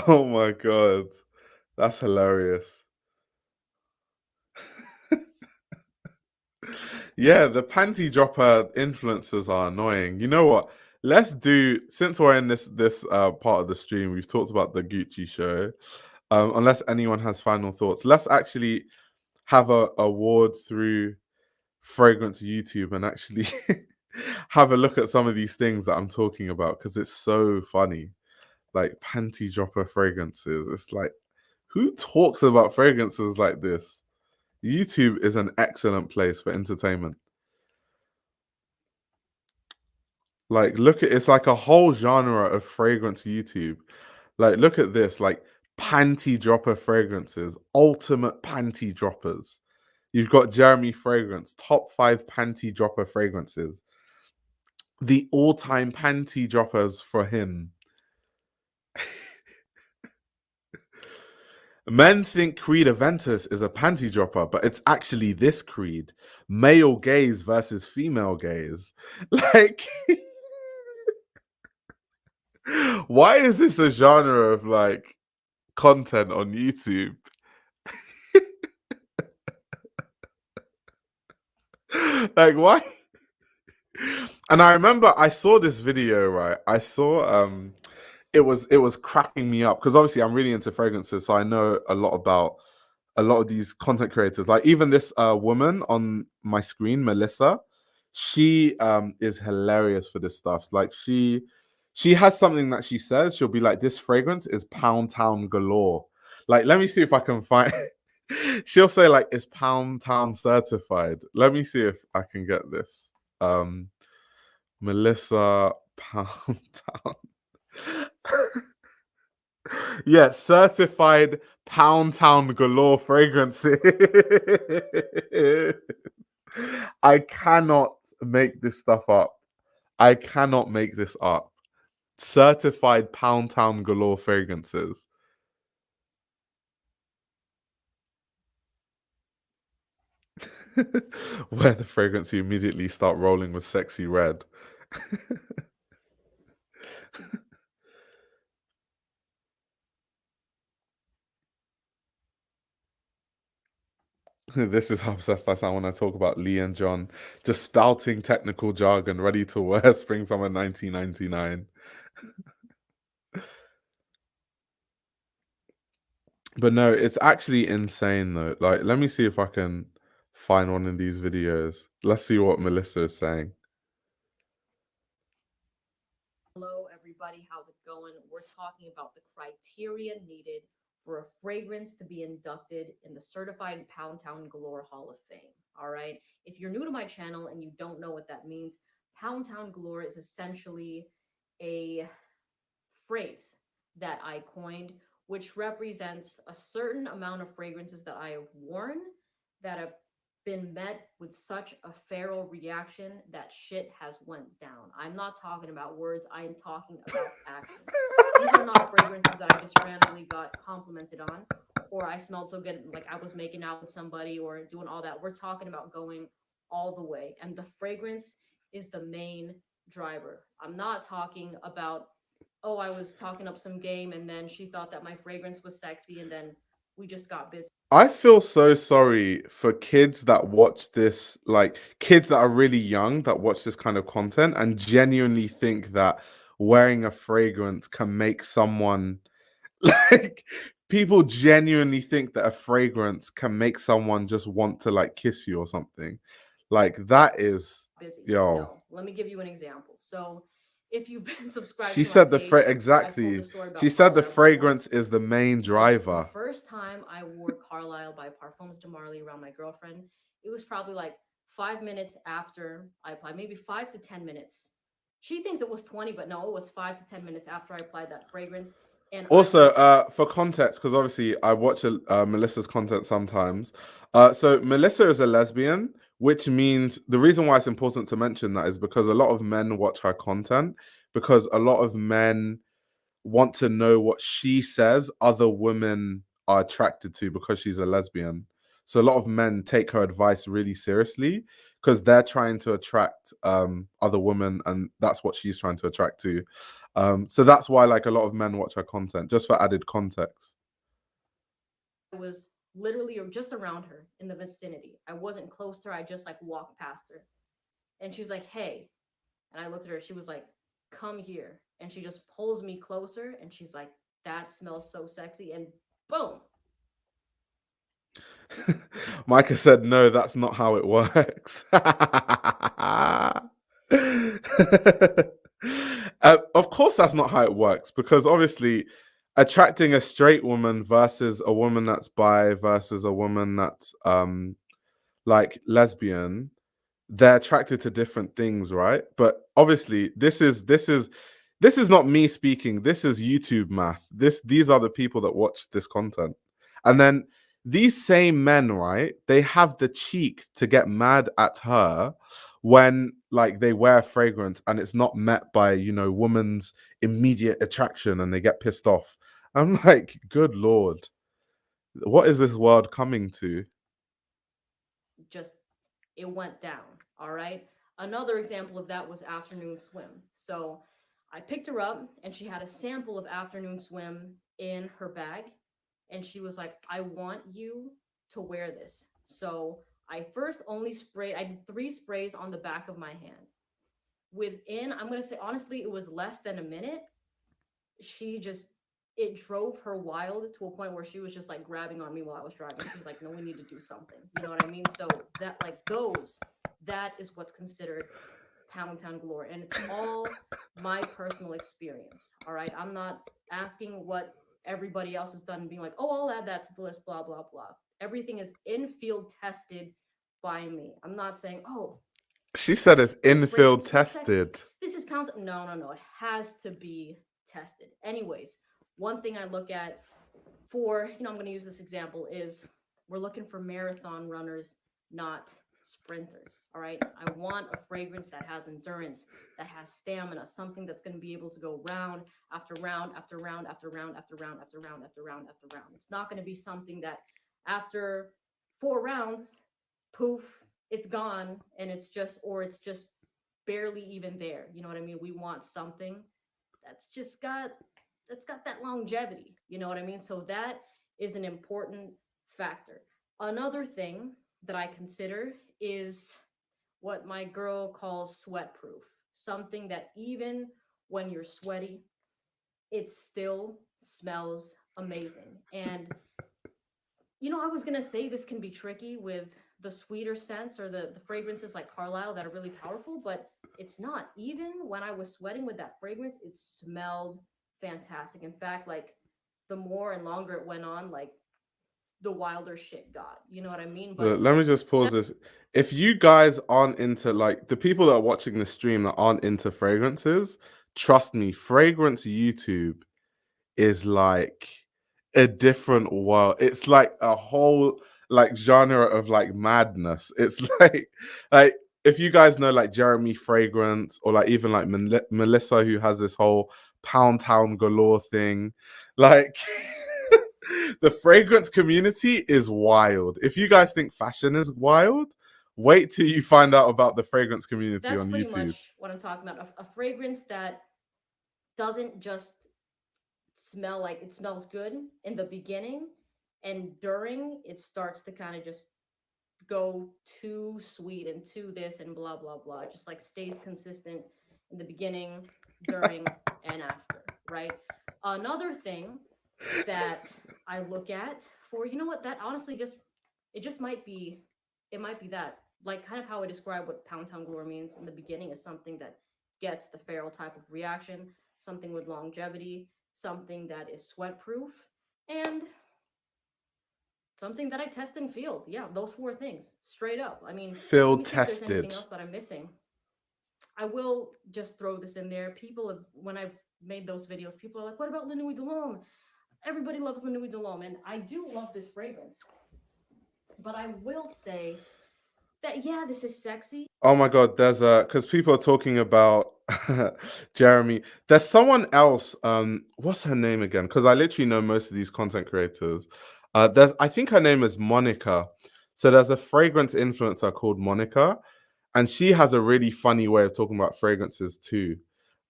Oh my god. That's hilarious. Yeah, the panty dropper influencers are annoying. You know what? Let's do, since we're in this part of the stream, we've talked about the Gucci show. Unless anyone has final thoughts, let's actually have a ward through fragrance YouTube and actually have a look at some of these things that I'm talking about, because it's so funny. Like, panty dropper fragrances. It's like, who talks about fragrances like this? YouTube is an excellent place for entertainment. Like, look at, it's like a whole genre of fragrance YouTube. Like, look at this, like panty dropper fragrances, ultimate panty droppers. You've got Jeremy Fragrance, top 5 panty dropper fragrances. The all-time panty droppers for him. Men think Creed Aventus is a panty dropper, but it's actually this Creed. Male gaze versus female gaze. Like, why is this a genre of like content on YouTube? Like, why? And I remember I saw this video, right? I saw it was cracking me up, because obviously I'm really into fragrances, so I know a lot about a lot of these content creators. Like, even this woman on my screen, Melissa, she is hilarious for this stuff. Like, she has something that she says. She'll be like, this fragrance is Pound Town galore. Like, let me see if I can find she'll say like, it's Pound Town certified. Let me see if I can get this. Melissa Pound Town. Yeah, certified Pound Town galore fragrances. I cannot make this stuff up. I cannot make this up. Certified Pound Town galore fragrances. Wear the fragrance, you immediately start rolling with sexy red. This is how obsessed I sound when I talk about Lee and John just spouting technical jargon, ready to wear spring summer 1999. But no, it's actually insane though. Like, let me see if I can find one of these videos. Let's see what Melissa is saying. Hello, everybody. How's it going? We're talking about the criteria needed for a fragrance to be inducted in the Certified Pound Town Galore Hall of Fame. All right. If you're new to my channel and you don't know what that means, Pound Town Galore is essentially a phrase that I coined, which represents a certain amount of fragrances that I have worn that have been met with such a feral reaction that shit has went down. I'm not talking about words, I am talking about actions. These are not fragrances that I just randomly got complimented on, or I smelled so good like I was making out with somebody or doing all that. We're talking about going all the way, and the fragrance is the main driver. I'm not talking about, oh, I was talking up some game and then she thought that my fragrance was sexy and then we just got busy. I feel so sorry for kids that watch this, like kids that are really young that watch this kind of content and genuinely think that wearing a fragrance can make someone like, people genuinely think that a fragrance can make someone just want to like kiss you or something. Like, that is, Busy. yo. No, let me give you an example. So if you've been subscribed She to my said the page, I've told exactly. the story She about said the Carlisle before. fragrance is the main The driver. first time I wore Carlisle by Parfums de Marly around my girlfriend, it was probably like 5 minutes after I applied, maybe 5 to 10 minutes. She thinks it was 20, but no, it was 5 to 10 minutes after I applied that fragrance. And I Also, wish for context, because obviously I watch Melissa's content sometimes. So Melissa is a lesbian, which means the reason why it's important to mention that is because a lot of men watch her content, because a lot of men want to know what she says other women are attracted to because she's a lesbian. So a lot of men take her advice really seriously because they're trying to attract other women, and that's what she's trying to attract to. So that's why like a lot of men watch her content, just for added context. I was literally or just around her in the vicinity. I wasn't close to her. I just like walked past her. And she was like, "Hey." And I looked at her. She was like, "Come here." And she just pulls me closer and she's like, "That smells so sexy." And boom. Micah said, "No, that's not how it works." Of course, that's not how it works because obviously, attracting a straight woman versus a woman that's bi versus a woman that's like lesbian, they're attracted to different things, right? But obviously, this is not me speaking. This is YouTube math. These are the people that watch this content, and then these same men, right? They have the cheek to get mad at her when like they wear fragrance and it's not met by woman's immediate attraction, and they get pissed off. I'm like, good lord, what is this world coming to? Just it went down. All right. Another example of that was afternoon swim. So I picked her up and she had a sample of afternoon swim in her bag. And she was like, "I want you to wear this." So I first only sprayed, I did 3 sprays on the back of my hand. Within, I'm going to say, honestly, it was less than a minute. She just, it drove her wild to a point where she was just like grabbing on me while I was driving. She was like, "No, we need to do something." You know what I mean? So that, like, that is what's considered Pound Town glory. And it's all my personal experience. All right. I'm not asking what everybody else has done and being like, "Oh, I'll add that to the list," blah, blah, blah. Everything is in field tested by me. I'm not saying, "Oh, She said it's this infield fragrance smells sexy. tested. This is Pound." No, no, no. It has to be tested. Anyways, one thing I look at for, I'm going to use this example, is we're looking for marathon runners, not sprinters. All right. I want a fragrance that has endurance, that has stamina, something that's going to be able to go round after round after round after round after round after round after round after round. It's not going to be something that after 4 rounds, poof, it's gone and it's just barely even there. You know what I mean? We want something that's just got that's got that longevity. You know what I mean? So that is an important factor. Another thing that I consider is what my girl calls sweat proof. Something that even when you're sweaty, it still smells amazing. And I was gonna say this can be tricky with the sweeter scents or the fragrances like Carlisle that are really powerful, but it's not. Even when I was sweating with that fragrance, it smelled fantastic. In fact, like the more and longer it went on, like the wilder shit got. You know what I mean? But Let me just pause this. If you guys aren't into like the people that are watching the stream that aren't into fragrances, trust me, fragrance YouTube is like a different world. It's like a whole like genre of like madness. It's like if you guys know like Jeremy Fragrance or like even like Melissa who has this whole Pound Town galore thing, like the fragrance community is wild. If you guys think fashion is wild, wait till you find out about the fragrance community that's on pretty YouTube. much what I'm talking about. A fragrance that doesn't just smell like it smells good in the beginning, and during it starts to kind of just go too sweet and too this and blah blah blah. It just like stays consistent in the beginning, during, and after, right? Another thing that I look at for, that honestly just, it just might be, it might be that, like, kind of how I describe what Pound Town Glory means in the beginning is something that gets the feral type of reaction, something with longevity, something that is sweat proof, and something that I test in field. Yeah, those 4 things straight up. I mean, let Field me see if there's anything tested. else that I'm missing. I will just throw this in there. People have, when I've made those videos, people are like, what about La Nuit de l'Homme? Everybody loves La Nuit de l'Homme, and I do love this fragrance. But I will say that, yeah, this is sexy. Oh my God, there's a because people are talking about Jeremy. There's someone else. What's her name again? Because I literally know most of these content creators. There's I think her name is Monica. So there's a fragrance influencer called Monica, and she has a really funny way of talking about fragrances too.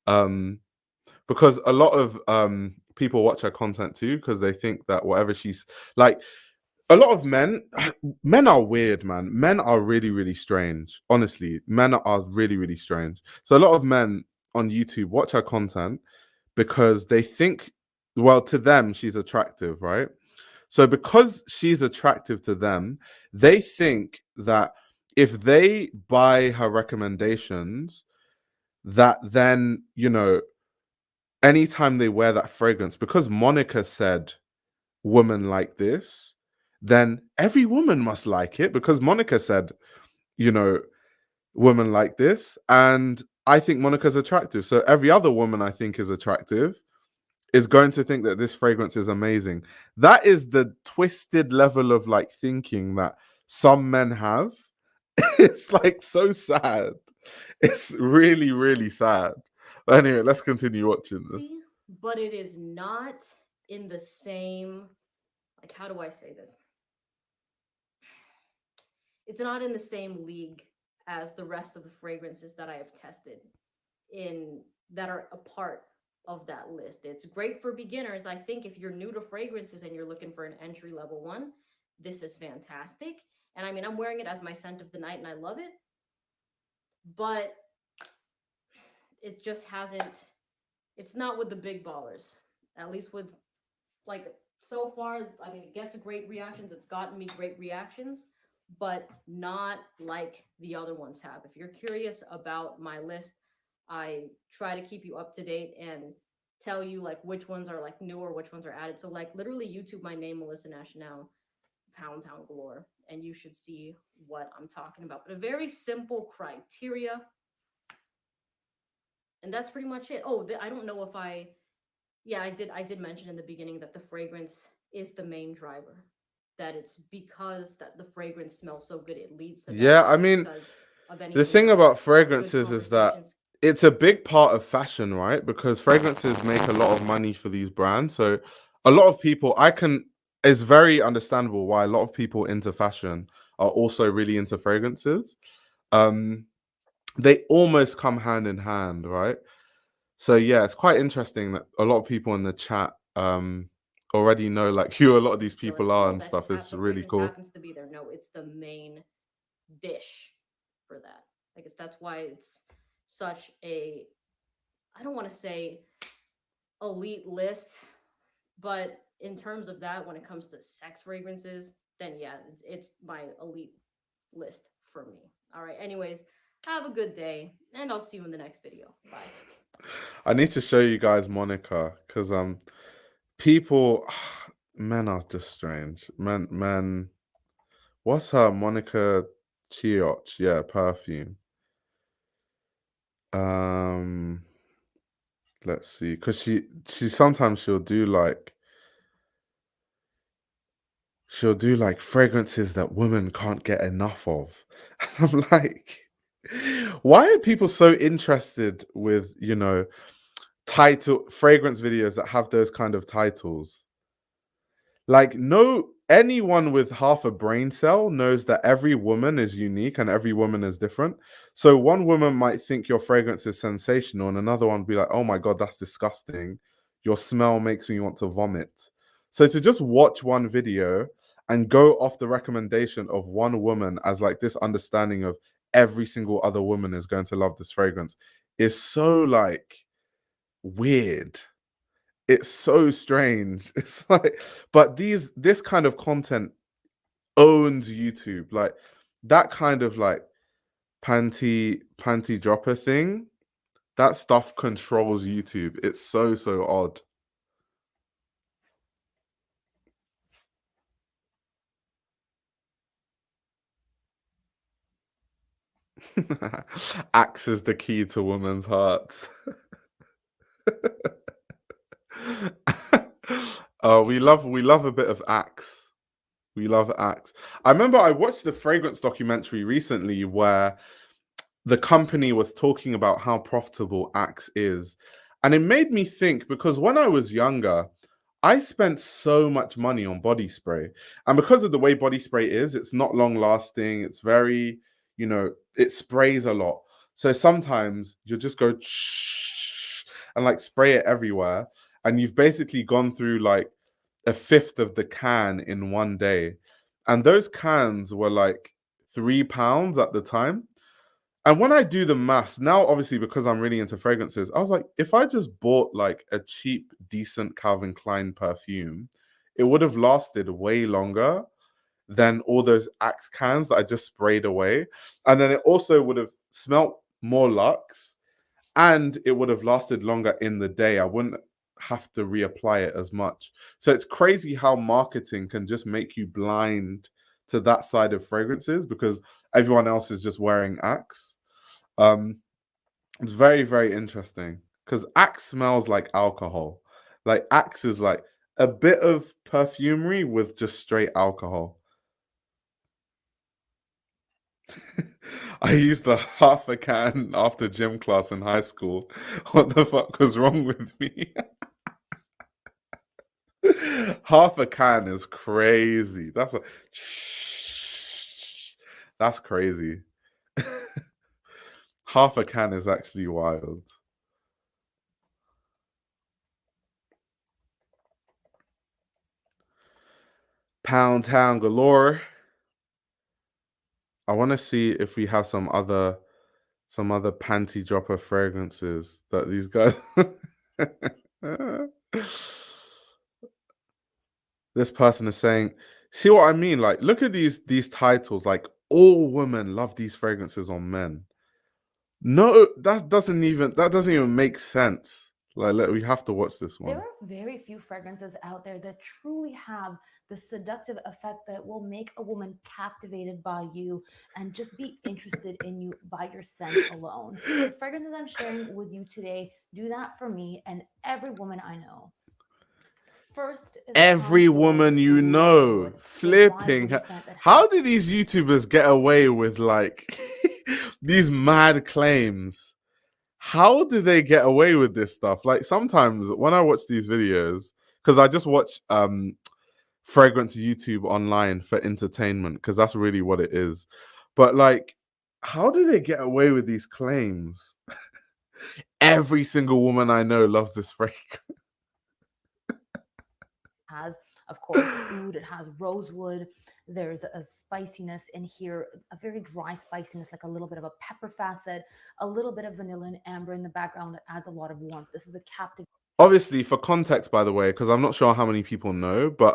Um, because a lot of people watch her content too because they think that whatever she's like a lot of men are weird, man. Men are really, really strange. Honestly, men are really, really strange. So a lot of men on YouTube watch her content because they think, well, to them, she's attractive, right? So because she's attractive to them, they think that if they buy her recommendations, that then, anytime they wear that fragrance, because Monica said woman like this, then every woman must like it because Monica said, you know, woman like this. And I think Monica's attractive. So every other woman I think is attractive is going to think that this fragrance is amazing. That is the twisted level of like thinking that some men have. It's like so sad. It's really, really sad. But anyway, let's continue watching this. But it is not in the same, like, how do I say this? It's not in the same league as the rest of the fragrances that I have tested in that are a part of that list. It's great for beginners. I think if you're new to fragrances and you're looking for an entry level one, this is fantastic. And I mean, I'm wearing it as my scent of the night and I love it. But it just hasn't, it's not with the big ballers. At least with, like, so far, I mean, it gets great reactions. It's gotten me great reactions, but not like the other ones have. If you're curious about my list, I try to keep you up to date and tell you like which ones are like newer, which ones are added. So like literally YouTube my name, Melissa National, Pound Town Galore, and you should see what I'm talking about. But a very simple criteria, and that's pretty much it. Oh, I don't know if yeah, I did mention in the beginning that the fragrance is the main driver. That it's because that the fragrance smells so good, it leads to that. Yeah, I mean, because of the anything thing else. about Good fragrances is that conversations. it's a big part of fashion, right? Because fragrances make a lot of money for these brands. So a lot of people, it's very understandable why a lot of people into fashion are also really into fragrances. Um, they almost come hand in hand, right? So yeah, it's quite interesting that a lot of people in the chat already know like who a lot of these They're people like, are oh, and that stuff. just It's the really fragrance cool. happens to be there. No, it's the main dish for that. I guess that's why it's such a, I don't want to say elite list, but in terms of that, when it comes to sex fragrances, then yeah, it's my elite list for me. All right. Anyways, have a good day, and I'll see you in the next video. Bye. I need to show you guys Monica because people men are just strange. Men what's her Monica Chioch? Yeah, perfume. Um let's see. Cause she sometimes she'll do like fragrances that women can't get enough of. And I'm like, why are people so interested with, title fragrance videos that have those kind of titles? Like, no, anyone with half a brain cell knows that every woman is unique and every woman is different. So one woman might think your fragrance is sensational, and another one be like, "Oh my god, that's disgusting. Your smell makes me want to vomit." So to just watch one video and go off the recommendation of one woman as like this understanding of every single other woman is going to love this fragrance is so like weird. It's so strange. It's like, but this kind of content owns YouTube. Like that kind of like panty dropper thing, that stuff controls YouTube. It's so so odd. Axe is the key to women's hearts. Oh, we love a bit of Axe. We love Axe. I remember I watched the fragrance documentary recently where the company was talking about how profitable Axe is. And it made me think because when I was younger, I spent so much money on body spray. And because of the way body spray is, it's not long lasting. It's very, it sprays a lot. So sometimes you'll just go and like spray it everywhere. And you've basically gone through like a fifth of the can in one day. And those cans were like £3 at the time. And when I do the maths, now obviously because I'm really into fragrances, I was like, if I just bought like a cheap, decent Calvin Klein perfume, it would have lasted way longer than all those Axe cans that I just sprayed away. And then it also would have smelt more luxe and it would have lasted longer in the day. I wouldn't have to reapply it as much. So it's crazy how marketing can just make you blind to that side of fragrances because everyone else is just wearing Axe. Um, it's very, very interesting because Axe smells like alcohol. Like Axe is like a bit of perfumery with just straight alcohol. I used a half a can after gym class in high school. What the fuck was wrong with me? Half a can is crazy. That's crazy. Half a can is actually wild. Pound Town galore. I want to see if we have some other panty dropper fragrances that these guys. This person is saying, see what I mean? Like, look at these titles. Like, all women love these fragrances on men. No, that doesn't even make sense. Like, look, we have to watch this There one. are very few fragrances out there that truly have the seductive effect that will make a woman captivated by you and just be interested in you by your scent alone. The fragrances I'm sharing with you today do that for me and every woman I know. First is Tom Every Ford woman you know, Rosewood, a dry flipping. woody scent that has How do these YouTubers get away with like these mad claims? How do they get away with this stuff? Like sometimes when I watch these videos, because I just watch fragrance YouTube online for entertainment, because that's really what it is. But like, how do they get away with these claims? Every single woman I know loves this fragrance. has, of course, oud, it has rosewood. There's a spiciness in here, a very dry spiciness, like a little bit of a pepper facet, a little bit of vanilla and amber in the background that adds a lot of warmth. This is a captivating Obviously, for context, by the way, because I'm not sure how many people know, but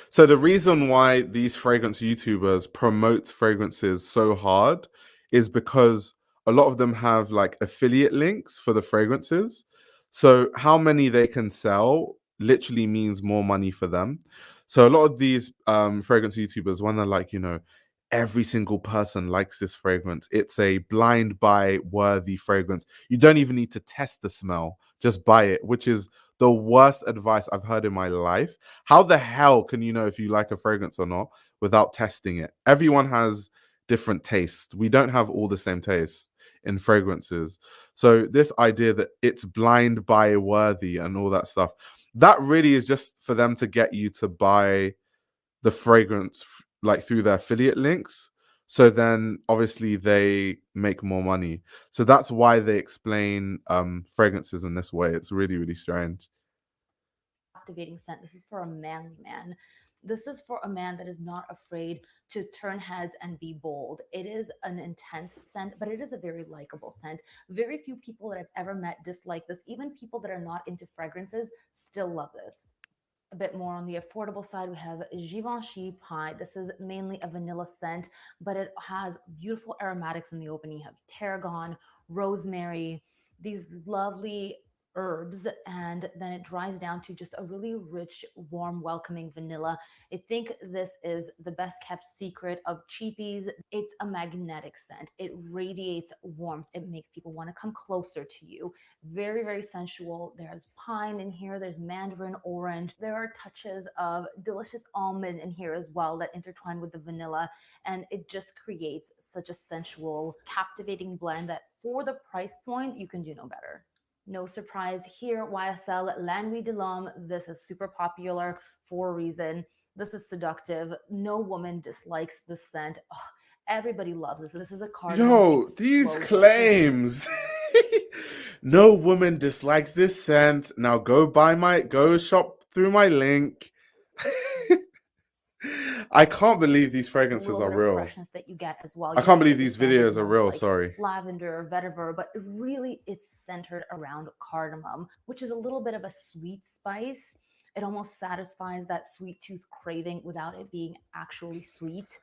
so the reason why these fragrance YouTubers promote fragrances so hard is because a lot of them have like affiliate links for the fragrances. So how many they can sell literally means more money for them. So a lot of these fragrance YouTubers, when they're like, every single person likes this fragrance, it's a blind buy worthy fragrance. You don't even need to test the smell, just buy it, which is the worst advice I've heard in my life. How the hell can you know if you like a fragrance or not without testing it? Everyone has different tastes. We don't have all the same taste in fragrances. So this idea that it's blind buy worthy and all that stuff, that really is just for them to get you to buy the fragrance like through their affiliate links. So then obviously they make more money. So that's why they explain fragrances in this way. It's really, really strange. scent. This is for a manly man. This is for a man that is not afraid to turn heads and be bold. It is an intense scent, but it is a very likable scent. Very few people that I've ever met dislike this. Even people that are not into fragrances still love this. A bit more on the affordable side, we have Givenchy Pie. This is mainly a vanilla scent, but it has beautiful aromatics in the opening. You have tarragon, rosemary, these lovely herbs, and then it dries down to just a really rich, warm, welcoming vanilla. I think this is the best kept secret of cheapies. It's a magnetic scent. It radiates warmth. It makes people want to come closer to you. Very, very sensual. There's pine in here. There's mandarin orange. There are touches of delicious almond in here as well that intertwine with the vanilla. And it just creates such a sensual, captivating blend that for the price point, you can do no better. No surprise here, YSL La Nuit de l'Homme. This is super popular for a reason. This is seductive. No woman dislikes this scent. Oh, everybody loves this. This is a cardamom Yo, these explosion. claims. No woman dislikes this scent. Now go shop through my link. I can't believe these fragrances little are bit of real. freshness that you get as well. I You can't think believe that the these scent is videos are more real, like sorry. lavender, vetiver, but really it's centered around cardamom, which is a little bit of a sweet spice. It almost satisfies that sweet tooth craving without it being actually sweet.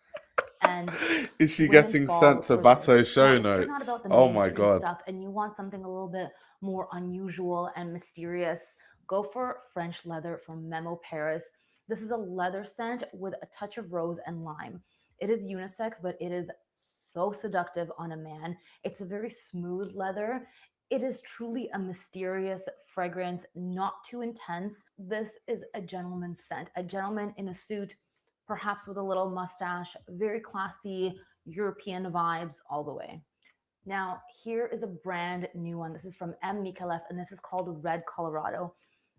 And Is she women getting fall sent for Sabato this. show Now, if you're not notes? about the Oh my mainstream god. stuff and you want something a little bit more unusual and mysterious, go for French leather from Memo Paris. This is a leather scent with a touch of rose and lime. It is unisex, but it is so seductive on a man. It's a very smooth leather. It is truly a mysterious fragrance, not too intense. This is a gentleman's scent, a gentleman in a suit, perhaps with a little mustache, very classy, European vibes all the way. Now, here is a brand new one. This is from M. Micallef, and this is called Red Colorado.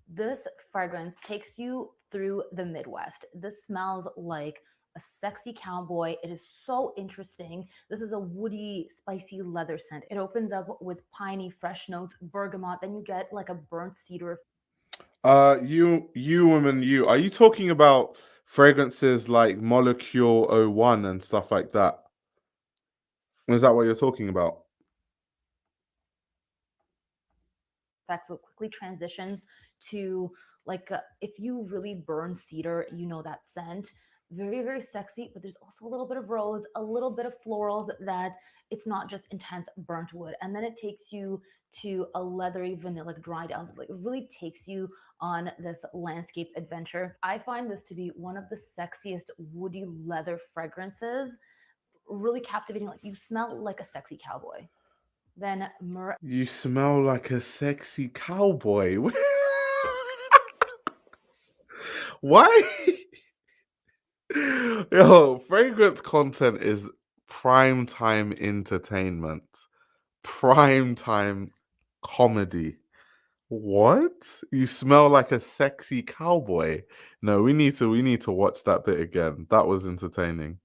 This fragrance takes you through the Midwest. This smells like a sexy cowboy. It is so interesting. This is a woody, spicy leather scent. It opens up with piney, fresh notes, bergamot. Then you get like a burnt cedar. You woman, are you talking about fragrances like Molecule 01 and stuff like that? Is that what you're talking about? So it quickly transitions to like if you really burn cedar, you know that scent. Very, very sexy, but there's also a little bit of rose, a little bit of florals that it's not just intense burnt wood. And then it takes you to a leathery vanilla dry down. Like it really takes you on this landscape adventure. I find this to be one of the sexiest woody leather fragrances. Really captivating. Like you smell like a sexy cowboy. Then You smell like a sexy cowboy. Why? Yo, fragrance content is prime time entertainment, prime time comedy. What? You smell like a sexy cowboy? No, we need to watch that bit again. That was entertaining.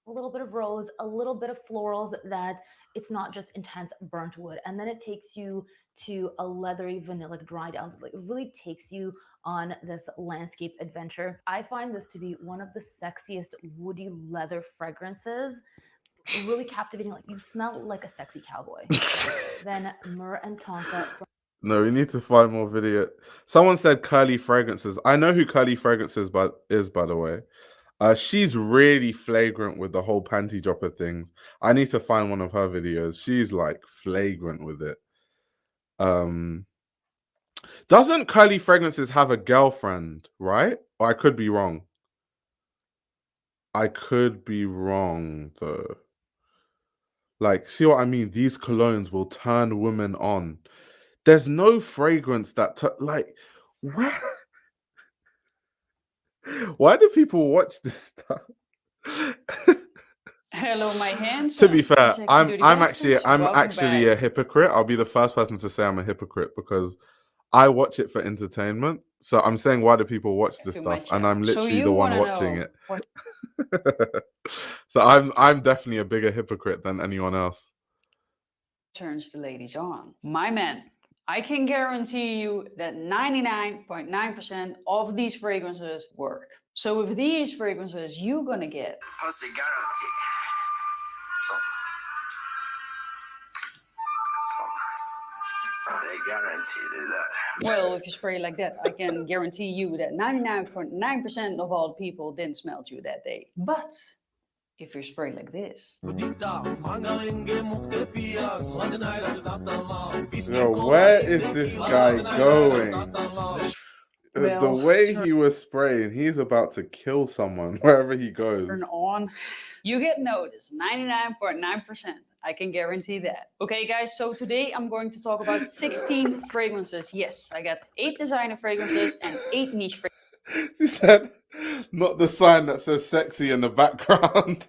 a little bit of rose, a little bit of florals that it's not just intense burnt wood. And then it takes you to a leathery vanilla dry down. Like it really takes you on this landscape adventure. I find this to be one of the sexiest woody leather fragrances. Really captivating. Like you smell like a sexy cowboy. Then Myrrh and Tonka. No, we need to find more video. Someone said Curly Fragrances. I know who Curly Fragrances is, by the way. She's really flagrant with the whole panty dropper things. I need to find one of her videos. She's like flagrant with it. Doesn't Curly Fragrances have a girlfriend, right? Or I could be wrong. I could be wrong though. Like, see what I mean? These colognes will turn women on. There's no fragrance that like where why do people watch this stuff? Hello, my handsome. To be fair, sexy I'm duty I'm bastards. actually I'm Welcome actually back. a hypocrite. I'll be the first person to say I'm a hypocrite because I watch it for entertainment. So I'm saying, why do people watch this To my stuff? And I'm channel. So literally you the one want to watching know it. what So I'm definitely a bigger hypocrite than anyone else. turns the ladies on? My man, I can guarantee you that 99.9% of these fragrances work. So with these fragrances, you're gonna get pussy guarantee. So they guaranteed that. well, if you spray like that, I can guarantee you that 99.9% of all people didn't smell you that day. But if you spray like this. Yo, where is this guy going? The Well, way he was spraying, he's about to kill someone wherever he goes. turn on, you get noticed 99.9%. I can guarantee that. Okay, guys, so today I'm going to talk about 16 fragrances. Yes, I got 8 designer fragrances and 8 niche fragrances. He said, not the sign that says sexy in the background.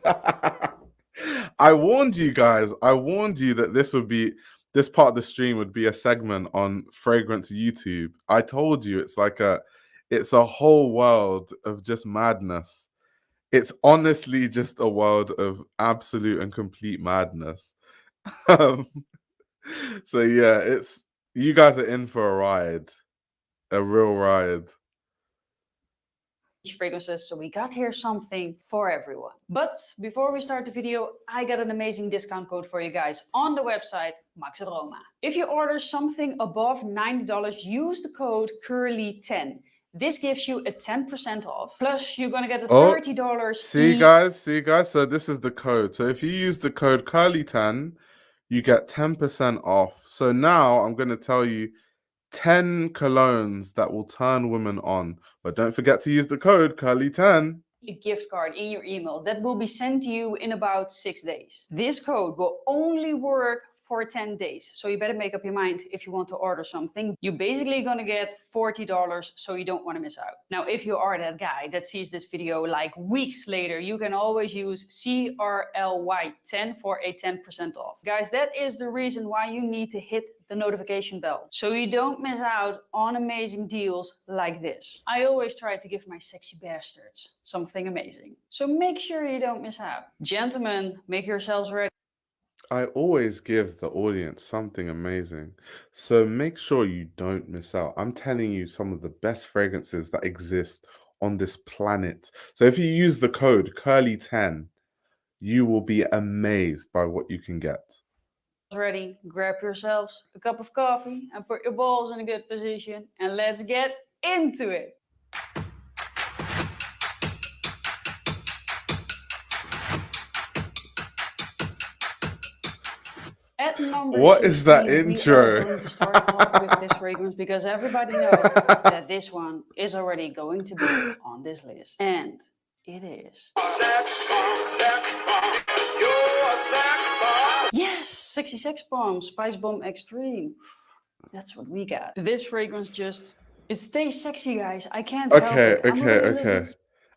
I warned you guys. I warned you that this part of the stream would be a segment on fragrance YouTube. I told you it's a whole world of just madness. It's honestly just a world of absolute and complete madness. So yeah, you guys are in for a ride, a real ride. Fragrances, so we got here something for everyone. But before we start the video, I got an amazing discount code for you guys on the website Max Aroma. If you order something above $90, use the code CURLY10. This gives you a 10% off. Plus, you're gonna get a $30. See guys. So this is the code. So if you use the code CURLY10, you get 10% off. So now I'm gonna tell you 10 colognes that will turn women on. But don't forget to use the code CURLY10. A gift card in your email that will be sent to you in about 6 days. This code will only work for 10 days. So you better make up your mind if you want to order something. You're basically gonna get $40, so you don't want to miss out. Now, if you are that guy that sees this video like weeks later, you can always use CRLY10 for a 10% off. Guys, that is the reason why you need to hit the notification bell, so you don't miss out on amazing deals like this. I always try to give my sexy bastards something amazing, so make sure you don't miss out. Gentlemen, make yourselves ready. I always give the audience something amazing, so make sure you don't miss out. I'm telling you some of the best fragrances that exist on this planet. So if you use the code CURLY10, you will be amazed by what you can get. Ready, grab yourselves a cup of coffee and put your balls in a good position, and let's get into it. At number What is that 16, intro? we are going to start off with this fragrance because everybody knows that this one is already going to be on this list. And it is... Yes! Sexy Sex Bomb, Spice Bomb Extreme. That's what we got. This fragrance it stays sexy, guys. I can't help it. Okay.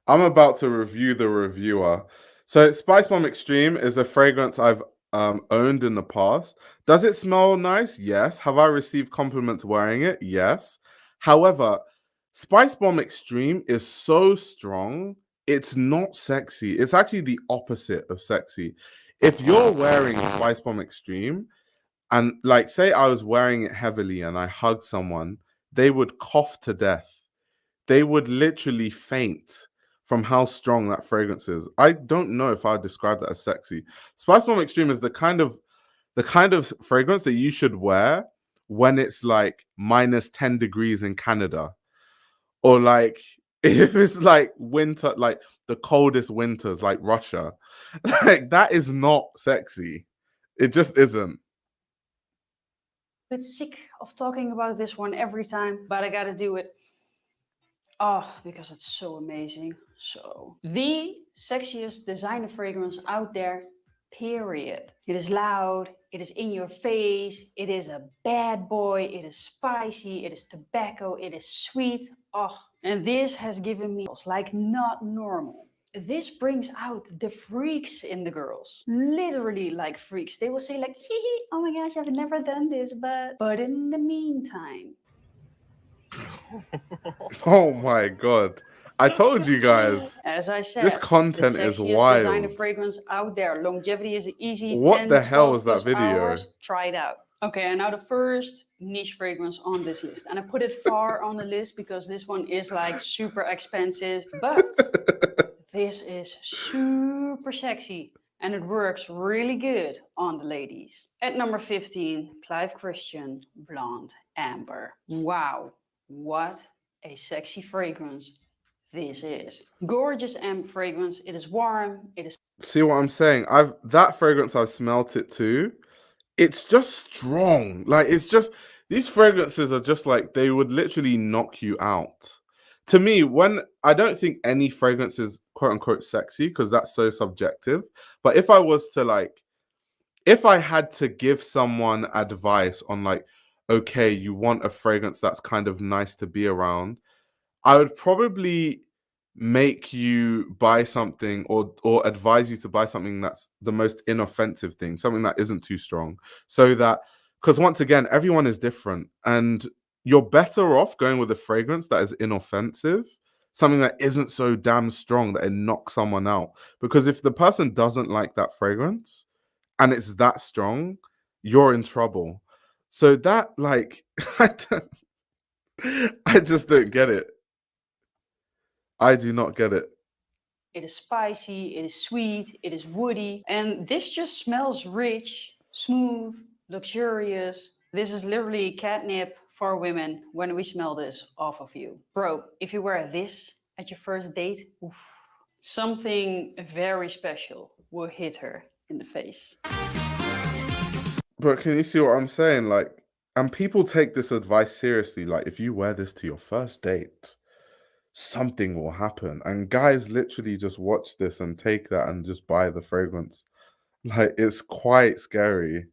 I'm about to review the reviewer. So Spice Bomb Extreme is a fragrance I've owned in the past. Does it smell nice? Yes. Have I received compliments wearing it? Yes. However, Spice Bomb Extreme is so strong, it's not sexy. It's actually the opposite of sexy. If you're wearing Spice Bomb Extreme, and like say I was wearing it heavily and I hugged someone, they would cough to death. They would literally faint from how strong that fragrance is. I don't know if I'd describe that as sexy. Spice Bomb Extreme is the kind of fragrance that you should wear when it's like minus 10 degrees in Canada, or like if it's like winter, like the coldest winters, like Russia. Like that is not sexy. It just isn't. Bit sick of talking about this one every time, but I gotta do it. Oh, because it's so amazing. So, the sexiest designer fragrance out there, period. It is loud, it is in your face, it is a bad boy, it is spicy, it is tobacco, it is sweet. Oh, and this has given me like not normal. This brings out the freaks in the girls. Literally like freaks. They will say like, hee hee, oh my gosh, I've never done this, but in the meantime. Oh my god. I told you guys. As I said, This content the is sexiest designer wild. fragrance out there. Longevity is easy. What 10, the hell 12 was that plus video? Hours. Try it out. Okay, and now the first niche fragrance on this list. And I put it far on the list because this one is like super expensive. But this is super sexy. And it works really good on the ladies. At number 15, Clive Christian Blonde Amber. Wow, what a sexy fragrance this is. Gorgeous amp fragrance. It is warm. It is See what I'm saying? That fragrance, I've smelt it too. It's just strong. Like, it's just, these fragrances are just like, they would literally knock you out. To me, when I don't think any fragrance is quote unquote sexy, because that's so subjective. But if I was to like, if I had to give someone advice on like, okay, you want a fragrance that's kind of nice to be around, I would probably make you buy something or advise you to buy something that's the most inoffensive thing, something that isn't too strong. So that, because once again, everyone is different, and you're better off going with a fragrance that is inoffensive, something that isn't so damn strong that it knocks someone out. Because if the person doesn't like that fragrance and it's that strong, you're in trouble. So that, like, I just don't get it. I do not get it. It is spicy, it is sweet, it is woody, and this just smells rich, smooth, luxurious. This is literally catnip for women when we smell this off of you. Bro, if you wear this at your first date, oof, something very special will hit her in the face. But can you see what I'm saying? Like, and people take this advice seriously. Like, if you wear this to your first date, something will happen. And guys literally just watch this and take that and just buy the fragrance. Like, it's quite scary.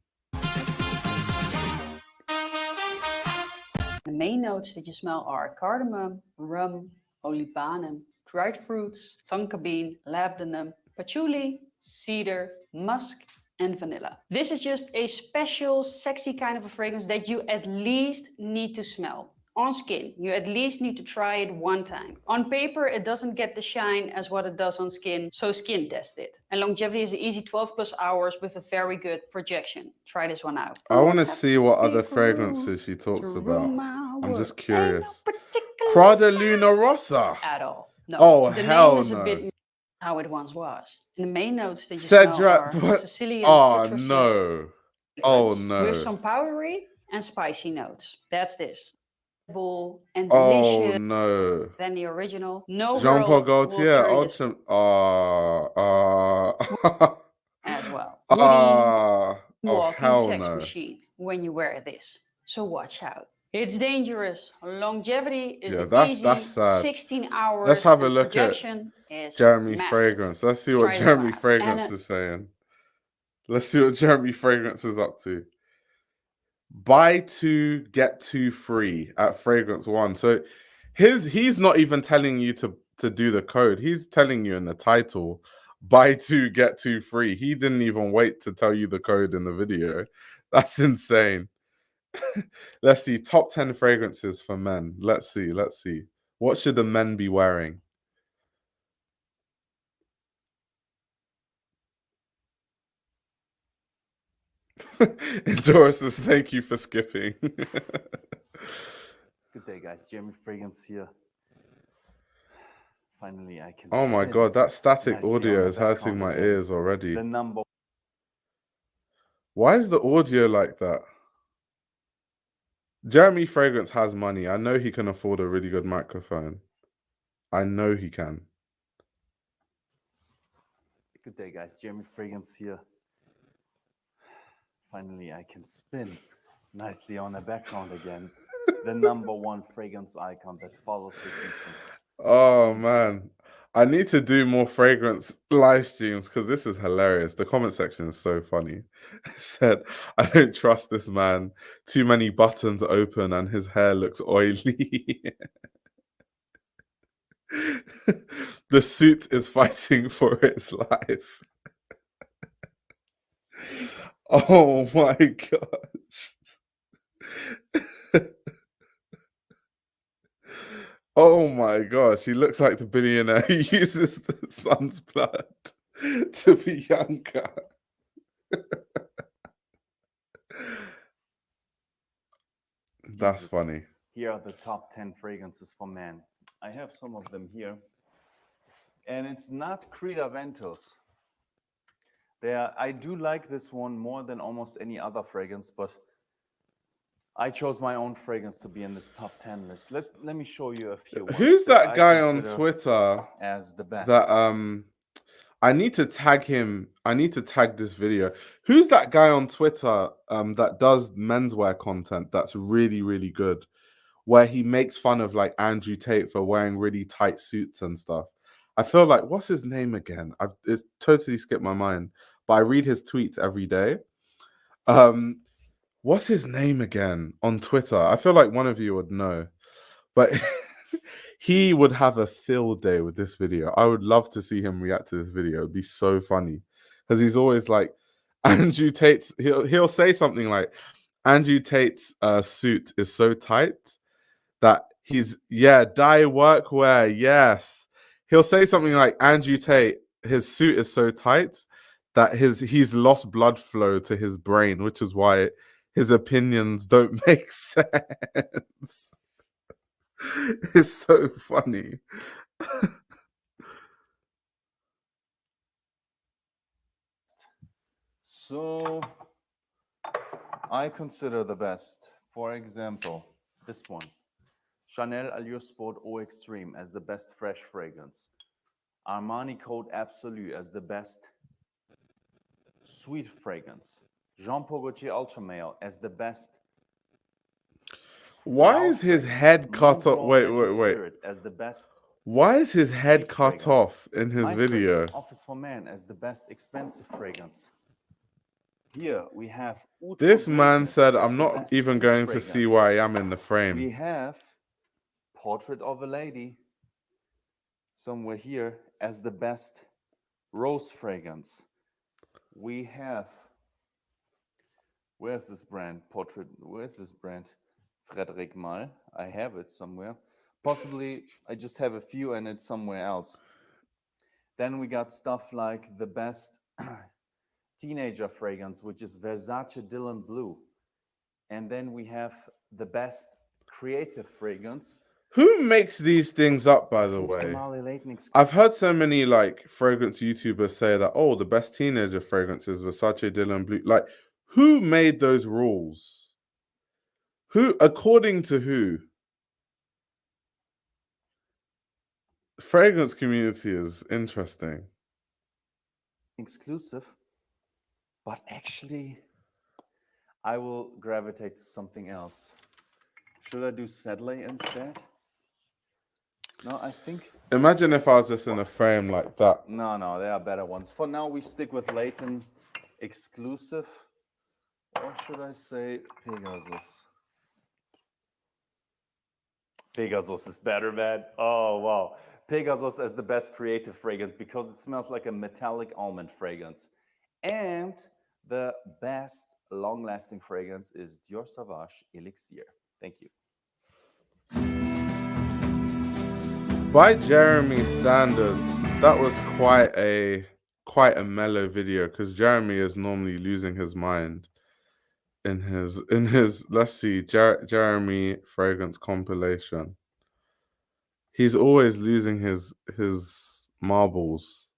The main notes that you smell are cardamom, rum, olibanum, dried fruits, tonka bean, labdanum, patchouli, cedar, musk, and vanilla. This is just a special, sexy kind of a fragrance that you at least need to smell. On skin, you at least need to try it one time. On paper, it doesn't get the shine as what it does on skin, so skin test it. And longevity is an easy 12 plus hours with a very good projection. Try this one out. I want to see what other fragrances she talks about. I'm just curious. Croix de Luna Rossa. At all. No. Oh, the hell name is no. a bit how it once was. And the main notes that you Cedric, smell are what? Sicilian Oh, citruses, no. Oh, no. with some powdery and spicy notes. That's this. Bull and Oh, delicious no. than the original. No Jean-Paul girl will Gaultier, turn this as well. Woody oh, walking hell sex no. machine when you wear this. So watch out. It's dangerous. Longevity is Yeah, an that's easy sad. 16 hours. Let's have a and look at projection is Jeremy massive. Fragrance. Let's see what Try this one Jeremy out. Fragrance And is saying. Let's see what Jeremy Fragrance is up to. Buy two, get two free at Fragrance One. So he's not even telling you to do the code. He's telling you in the title, buy two, get two free. He didn't even wait to tell you the code in the video. That's insane. Let's see. Top 10 fragrances for men. Let's see. What should the men be wearing? Doris, thank you for skipping. Good day, guys. Jeremy Fragrance here. Finally, I can. Oh my spin god, that static nicely on audio the is hurting background my again. ears already. The number. Why is the audio like that? Jeremy Fragrance has money. I know he can afford a really good microphone. I know he can. Good day, guys. Jeremy Fragrance here. Finally, I can spin nicely on the background again. The number one fragrance icon that follows the teachings. Oh man, I need to do more fragrance live streams because this is hilarious. The comment section is so funny. It said, I don't trust this man. Too many buttons open and his hair looks oily. The suit is fighting for its life. Oh my gosh. Oh my gosh, he looks like the billionaire who uses the son's blood to be younger. That's Jesus. funny. Here are the top 10 fragrances for men. I have some of them here. And it's not Creda Ventus. I do like this one more than almost any other fragrance, but I chose my own fragrance to be in this top 10 list. Let me show you a few ones Who's that I guy on consider Twitter as the best. that I need to tag him. I need to tag this video. Who's that guy on Twitter that does menswear content that's really, really good? Where he makes fun of like Andrew Tate for wearing really tight suits and stuff. I feel like, what's his name again? It's totally skipped my mind, but I read his tweets every day. What's his name again on Twitter? I feel like one of you would know, but he would have a field day with this video. I would love to see him react to this video. It'd be so funny because he's always like, Andrew Tate's. He'll say something like, Andrew Tate's suit is so tight that he's dye workwear. Yes, he'll say something like, Andrew Tate, his suit is so tight that he's lost blood flow to his brain, which is why his opinions don't make sense. It's so funny. So I consider the best, for example, this one. Chanel Allure Sport Eau Extreme as the best fresh fragrance. Armani Code Absolu as the best sweet fragrance. Jean Paul Gaultier Ultra Male as the best. Why is his head cut off? Wait. As the best. Why is his head cut fragrance. off in his My video? Fragrance Office for Men as the best expensive fragrance. Here we have Oud This for man Greatness said, as I'm the not best even oud going to fragrance. see where I am in the We frame. have Portrait of a Lady somewhere here as the best rose fragrance. We have, where's this brand? Where's this brand? Frederic Malle. I have it somewhere. Possibly I just have a few and it's somewhere else. Then we got stuff like the best teenager fragrance, which is Versace Dylan Blue. And then we have the best creative fragrance. Who makes these things up, by the way? I've heard so many like fragrance YouTubers say that, oh, the best teenager fragrance is Versace Dylan Blue. Like, who made those rules? Who, according to who? Fragrance community is interesting. Exclusive, but actually I will gravitate to something else. Should I do Sedley instead? No, I think. Imagine if I was just in a frame like that. No, there are better ones. For now, we stick with Leighton exclusive. Or should I say Pegasus? Pegasus is better, man. Oh, wow. Pegasus as the best creative fragrance because it smells like a metallic almond fragrance. And the best long-lasting fragrance is Dior Sauvage Elixir. Thank you. By Jeremy standards, that was quite a mellow video because Jeremy is normally losing his mind in his let's see, Jeremy fragrance compilation. He's always losing his marbles.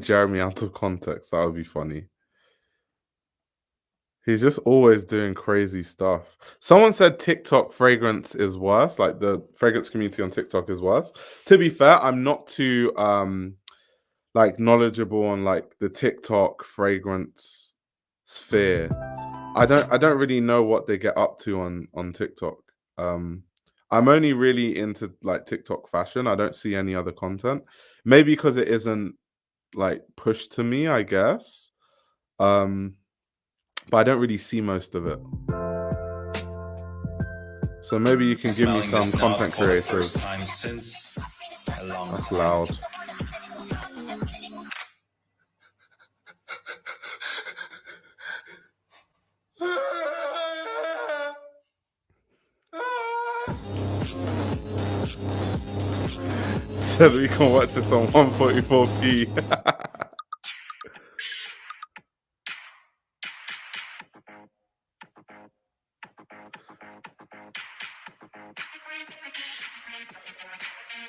Jeremy out of context, that would be funny. He's just always doing crazy stuff. Someone said TikTok fragrance is worse, like the fragrance community on TikTok is worse. To be fair, I'm not too like knowledgeable on like the TikTok fragrance sphere. I don't really know what they get up to on TikTok. I'm only really into like TikTok fashion. I don't see any other content. Maybe because it isn't like pushed to me, I guess. But I don't really see most of it. So maybe you can give me some content creators. That's loud. Said we can watch this on 144p.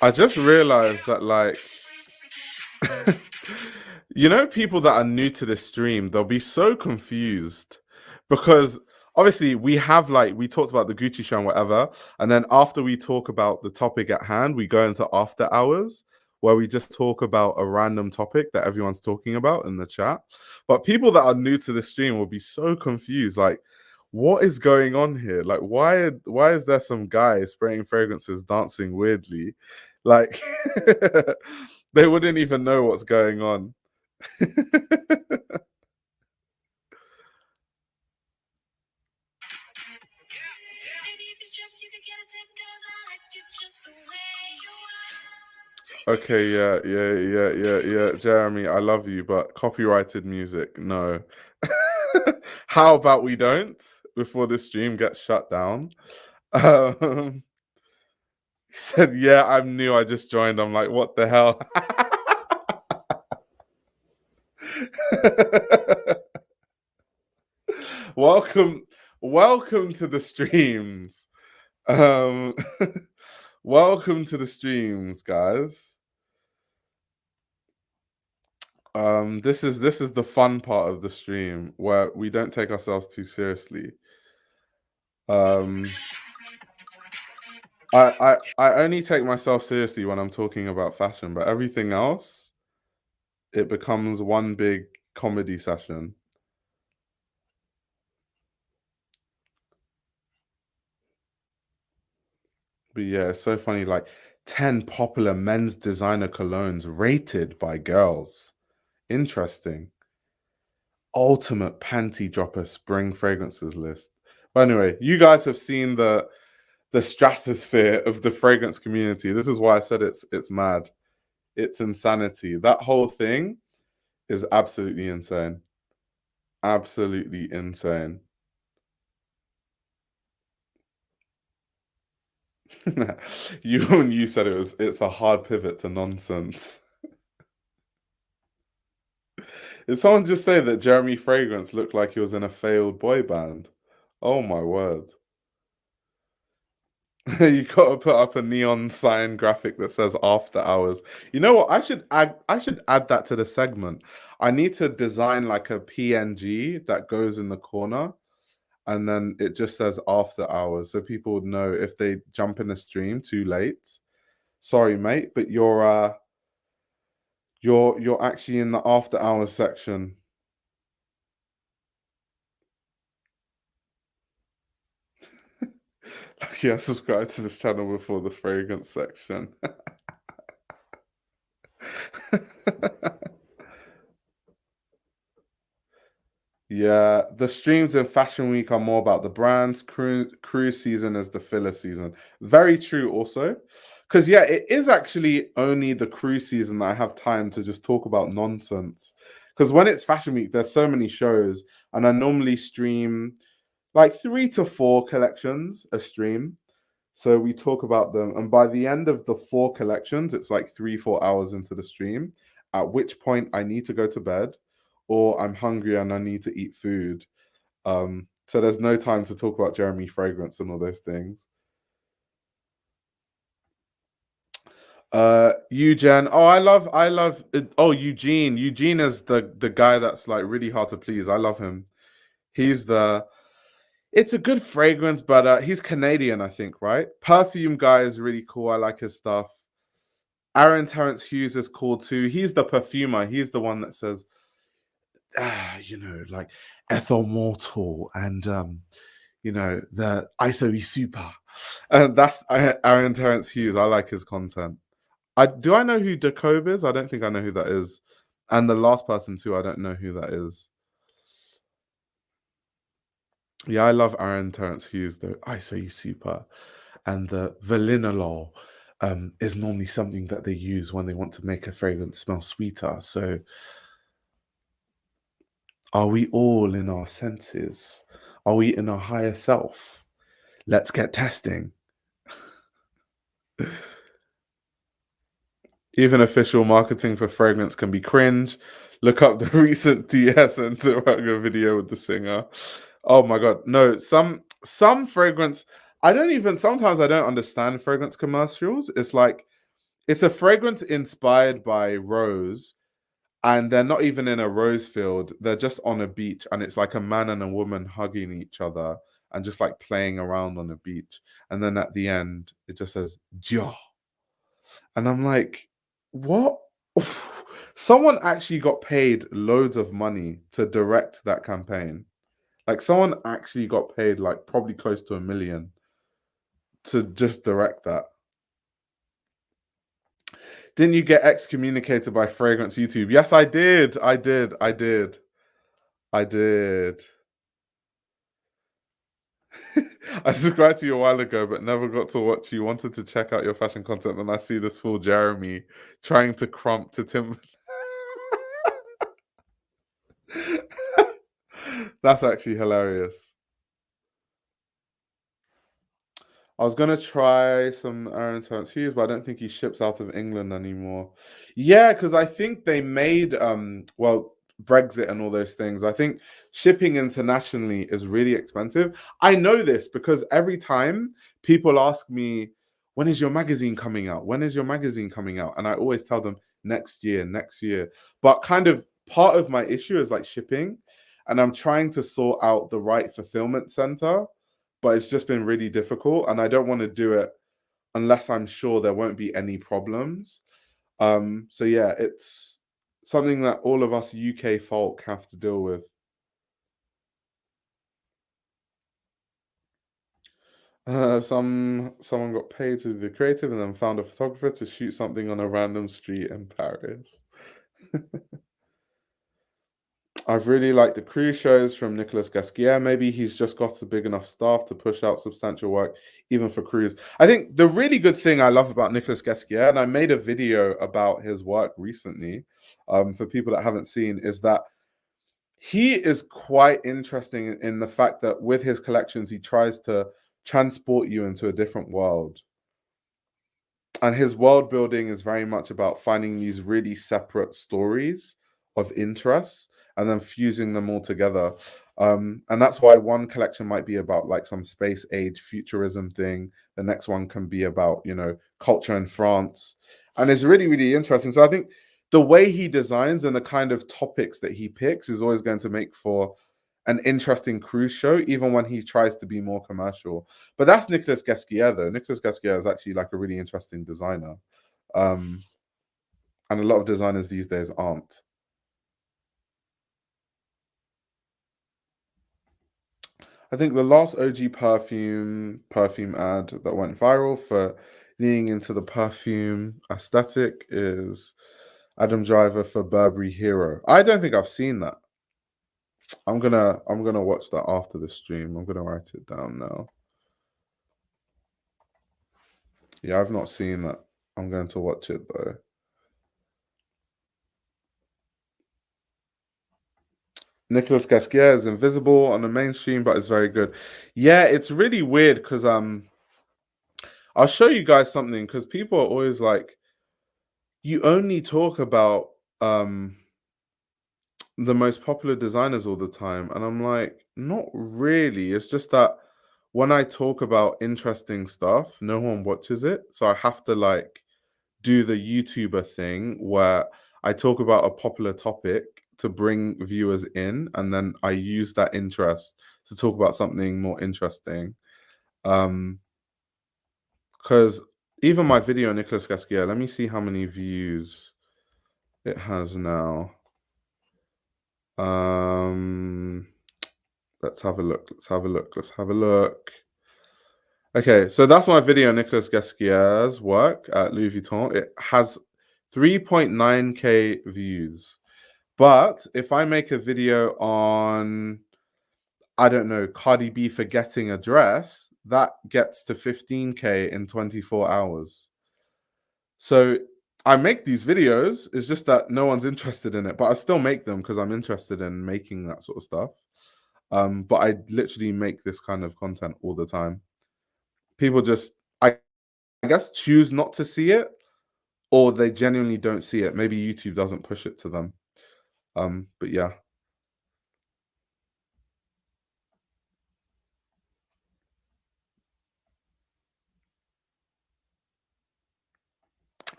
I just realized that, like, you know, people that are new to this stream, they'll be so confused because obviously we have like we talked about the Gucci show and whatever, and then after we talk about the topic at hand, we go into after hours where we just talk about a random topic that everyone's talking about in the chat. But people that are new to the stream will be so confused, like, what is going on here? Like, why is there some guy spraying fragrances dancing weirdly? Like they wouldn't even know what's going on. Okay, yeah. Jeremy, I love you, but copyrighted music, no. How about we don't before the stream gets shut down? He said, yeah, I'm new. I just joined. I'm like, what the hell? welcome to the streams. Welcome to the streams, guys. This is the fun part of the stream where we don't take ourselves too seriously. I only take myself seriously when I'm talking about fashion, but everything else, it becomes one big comedy session. But yeah, it's so funny. Like 10 popular men's designer colognes rated by girls. Interesting. Ultimate panty dropper spring fragrances list. But anyway, you guys have seen the stratosphere of the fragrance community. This is why I said it's mad. It's insanity. That whole thing is absolutely insane. Absolutely insane. you said it's a hard pivot to nonsense. Did someone just say that Jeremy Fragrance looked like he was in a failed boy band? Oh my word. You gotta put up a neon sign graphic that says after hours. You know what? I should add that to the segment. I need to design like a PNG that goes in the corner and then it just says after hours so people would know if they jump in the stream too late. Sorry, mate, but you're actually in the after hours section. Yeah, subscribe to this channel before the fragrance section. Yeah, the streams in Fashion Week are more about the brands. Cruise season is the filler season. Very true, also. Because, yeah, it is actually only the cruise season that I have time to just talk about nonsense. Because when it's Fashion Week, there's so many shows, and I normally stream like 3 to 4 collections a stream. So we talk about them, and by the end of the 4 collections, it's like 3-4 hours into the stream, at which point I need to go to bed or I'm hungry and I need to eat food. So there's no time to talk about Jeremy Fragrance and all those things. Eugene. Oh, I love oh, Eugene. Eugene is the guy that's like really hard to please. I love him. It's a good fragrance, but he's Canadian, I think, right? Perfume guy is really cool. I like his stuff. Aaron Terrence Hughes is cool too. He's the perfumer. He's the one that says, like ethyl mortal and the ISO super. And that's Aaron Terrence Hughes. I like his content. I know who Jacob is? I don't think I know who that is. And the last person too, I don't know who that is. Yeah, I love Aaron Terrence Hughes, though. ISO super. And the Valinolol is normally something that they use when they want to make a fragrance smell sweeter. So are we all in our senses? Are we in our higher self? Let's get testing. Even official marketing for fragrance can be cringe. Look up the recent DS and Taraga video with the singer. Oh my god. No, some fragrance, sometimes I don't understand fragrance commercials. It's like it's a fragrance inspired by rose, and they're not even in a rose field. They're just on a beach, and it's like a man and a woman hugging each other, and just like playing around on the beach. And then at the end, it just says Dior. And I'm like, what? Someone actually got paid loads of money to direct that campaign. Like someone actually got paid like probably close to $1 million to just direct that. Didn't you get excommunicated by Fragrance YouTube? Yes, I did. I did. I subscribed to you a while ago, but never got to watch you. Wanted to check out your fashion content, and I see this fool Jeremy trying to crump to Tim. That's actually hilarious. I was gonna try some Aaron Terrence Hughes, but I don't think he ships out of England anymore. Yeah, because I think they made well, Brexit and all those things. I think shipping internationally is really expensive. I know this because every time people ask me, when is your magazine coming out? When is your magazine coming out? And I always tell them next year, next year. But kind of part of my issue is like shipping, and I'm trying to sort out the right fulfillment center, but it's just been really difficult, and I don't want to do it unless I'm sure there won't be any problems. So yeah, it's something that all of us UK folk have to deal with. Someone got paid to do the creative and then found a photographer to shoot something on a random street in Paris. I've really liked the cruise shows from Nicolas Gasquier. Maybe he's just got a big enough staff to push out substantial work, even for cruise. I think the really good thing I love about Nicolas Gasquier, and I made a video about his work recently, for people that haven't seen, is that he is quite interesting in the fact that with his collections, he tries to transport you into a different world. And his world building is very much about finding these really separate stories of interest and then fusing them all together. And that's why one collection might be about like some space age futurism thing. The next one can be about, you know, culture in France. And it's really, really interesting. So I think the way he designs and the kind of topics that he picks is always going to make for an interesting cruise show, even when he tries to be more commercial. But that's Nicolas Gasquier, though. Nicolas Gasquier is actually like a really interesting designer. And a lot of designers these days aren't. I think the last OG perfume ad that went viral for leaning into the perfume aesthetic is Adam Driver for Burberry Hero. I don't think I've seen that. I'm gonna watch that after the stream. I'm gonna write it down now. Yeah, I've not seen that. I'm going to watch it though. Nicolas Gasquier is invisible on the mainstream, but it's very good. Yeah, it's really weird because I'll show you guys something, because people are always like, you only talk about the most popular designers all the time. And I'm like, not really. It's just that when I talk about interesting stuff, no one watches it. So I have to like do the YouTuber thing where I talk about a popular topic to bring viewers in, and then I use that interest to talk about something more interesting. Because even my video, Nicolas Gasquier, let me see how many views it has now. Let's have a look. Okay, so that's my video, Nicolas Gasquier's work at Louis Vuitton. It has 3.9k views. But if I make a video on, I don't know, Cardi B forgetting a dress, that gets to 15k in 24 hours. So I make these videos, it's just that no one's interested in it, but I still make them because I'm interested in making that sort of stuff. But I literally make this kind of content all the time. People just, I guess, choose not to see it, or they genuinely don't see it. Maybe YouTube doesn't push it to them. But yeah.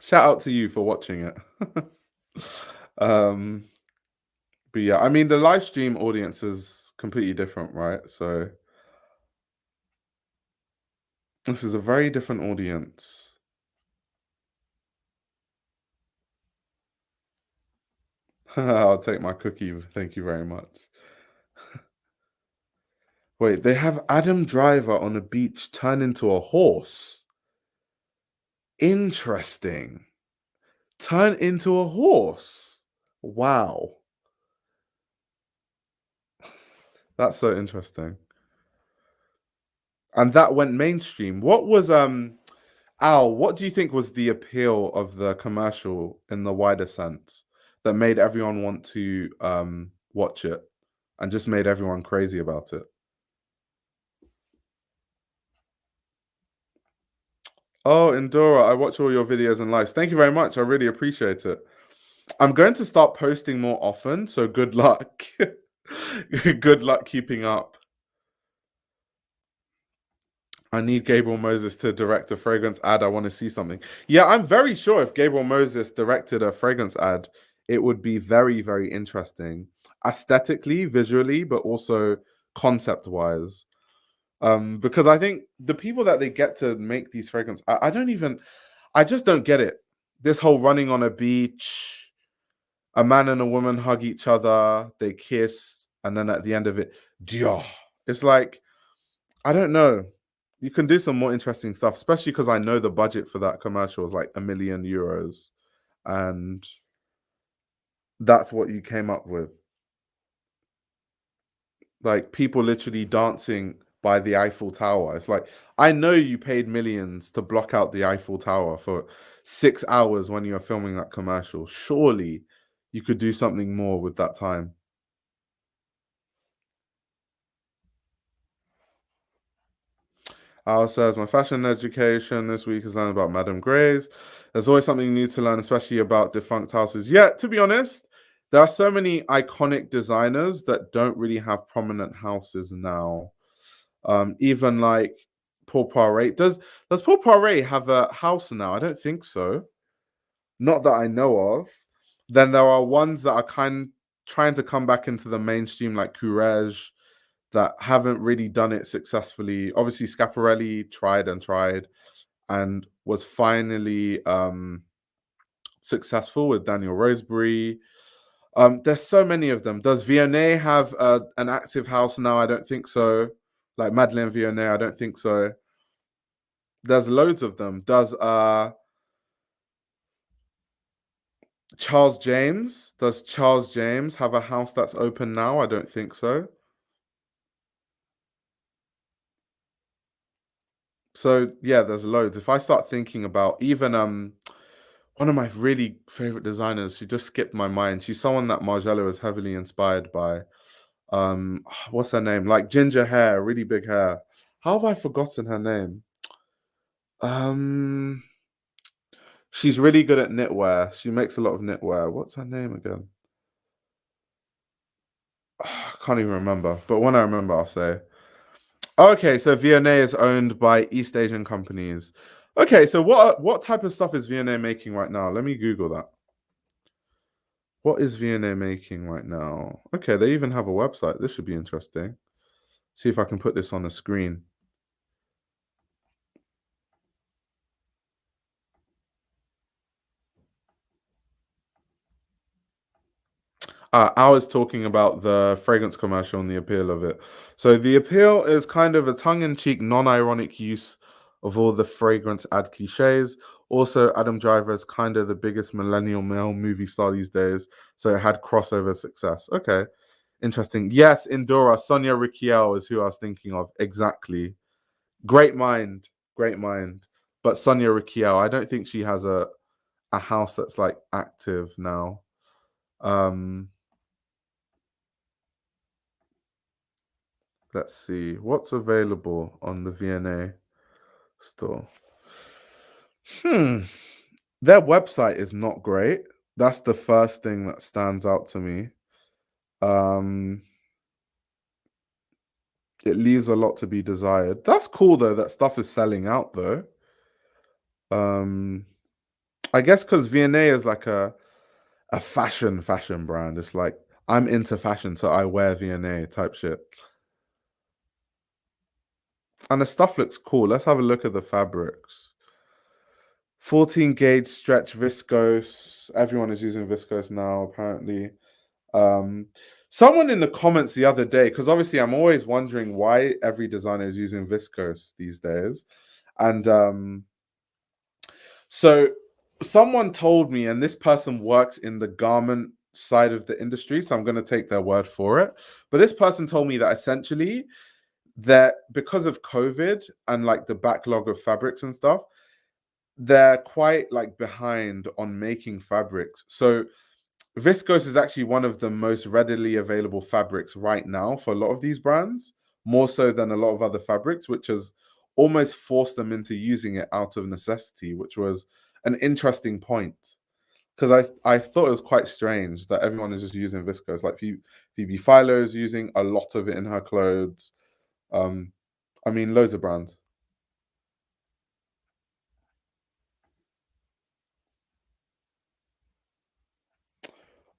Shout out to you for watching it. But yeah, I mean, the live stream audience is completely different, right? So This is a very different audience. I'll take my cookie. Thank you very much. Wait, they have Adam Driver on a beach turn into a horse. Interesting. Turn into a horse. Wow. That's so interesting. And that went mainstream. What was Al, what do you think was the appeal of the commercial in the wider sense that made everyone want to watch it and just made everyone crazy about it? Oh, Indora, I watch all your videos and lives. Thank you very much. I really appreciate it. I'm going to start posting more often, so good luck. Good luck keeping up. I need Gabriel Moses to direct a fragrance ad. I want to see something. Yeah, I'm very sure if Gabriel Moses directed a fragrance ad, it would be very, very interesting. Aesthetically, visually, but also concept-wise. Because I think the people that they get to make these fragrances, I just don't get it. This whole running on a beach, a man and a woman hug each other, they kiss, and then at the end of it, Dior. It's like, I don't know. You can do some more interesting stuff, especially because I know the budget for that commercial is like €1 million, and that's what you came up with. Like people literally dancing by the Eiffel Tower. It's like, I know you paid millions to block out the Eiffel Tower for 6 hours when you're filming that commercial. Surely you could do something more with that time. Al says, my fashion education this week is learning about Madame Grey's. There's always something new to learn, especially about defunct houses. Yeah, to be honest, there are so many iconic designers that don't really have prominent houses now. Even like Paul Poiret. Does Paul Poiret have a house now? I don't think so. Not that I know of. Then there are ones that are trying to come back into the mainstream, like Courage, that haven't really done it successfully. Obviously, Schiaparelli tried and was finally successful with Daniel Roseberry. There's so many of them. Does Vionnet have an active house now? I don't think so. Like Madeleine Vionnet, I don't think so. There's loads of them. Does Charles James have a house that's open now? I don't think so. So yeah, there's loads. If I start thinking about even one of my really favorite designers, she just skipped my mind. She's someone that Margiela is heavily inspired by. What's her name? Like ginger hair, really big hair. How have I forgotten her name? She's really good at knitwear. She makes a lot of knitwear. What's her name again? I can't even remember. But when I remember, I'll say. Okay, so Vionnet is owned by East Asian companies. Okay, so what type of stuff is Vionnet making right now? Let me Google that. What is Vionnet making right now? Okay, they even have a website. This should be interesting. See if I can put this on the screen. I was talking about the fragrance commercial and the appeal of it. So the appeal is kind of a tongue-in-cheek, non-ironic use of all the fragrance ad cliches. Also, Adam Driver is kind of the biggest millennial male movie star these days, so it had crossover success. Okay, interesting. Yes, Indora, Sonia Riquel is who I was thinking of. Exactly. Great mind, great mind. But Sonia Riquel, I don't think she has a house that's like active now. Let's see what's available on the VNA store. Their website is not great. That's the first thing that stands out to me. It leaves a lot to be desired. That's cool though, that stuff is selling out though. I guess because VNA is like a fashion brand. It's like, I'm into fashion, so I wear VNA type shit. And the stuff looks cool. Let's have a look at the fabrics. 14 gauge stretch viscose. Everyone is using viscose now, apparently. Someone in the comments the other day, because obviously I'm always wondering why every designer is using viscose these days. And so someone told me, and this person works in the garment side of the industry, so I'm going to take their word for it. But this person told me that essentially that because of COVID and like the backlog of fabrics and stuff, they're quite like behind on making fabrics. So viscose is actually one of the most readily available fabrics right now for a lot of these brands, more so than a lot of other fabrics, which has almost forced them into using it out of necessity, which was an interesting point. Because I thought it was quite strange that everyone is just using viscose. Like Phoebe Philo is using a lot of it in her clothes. I mean, loads of brands.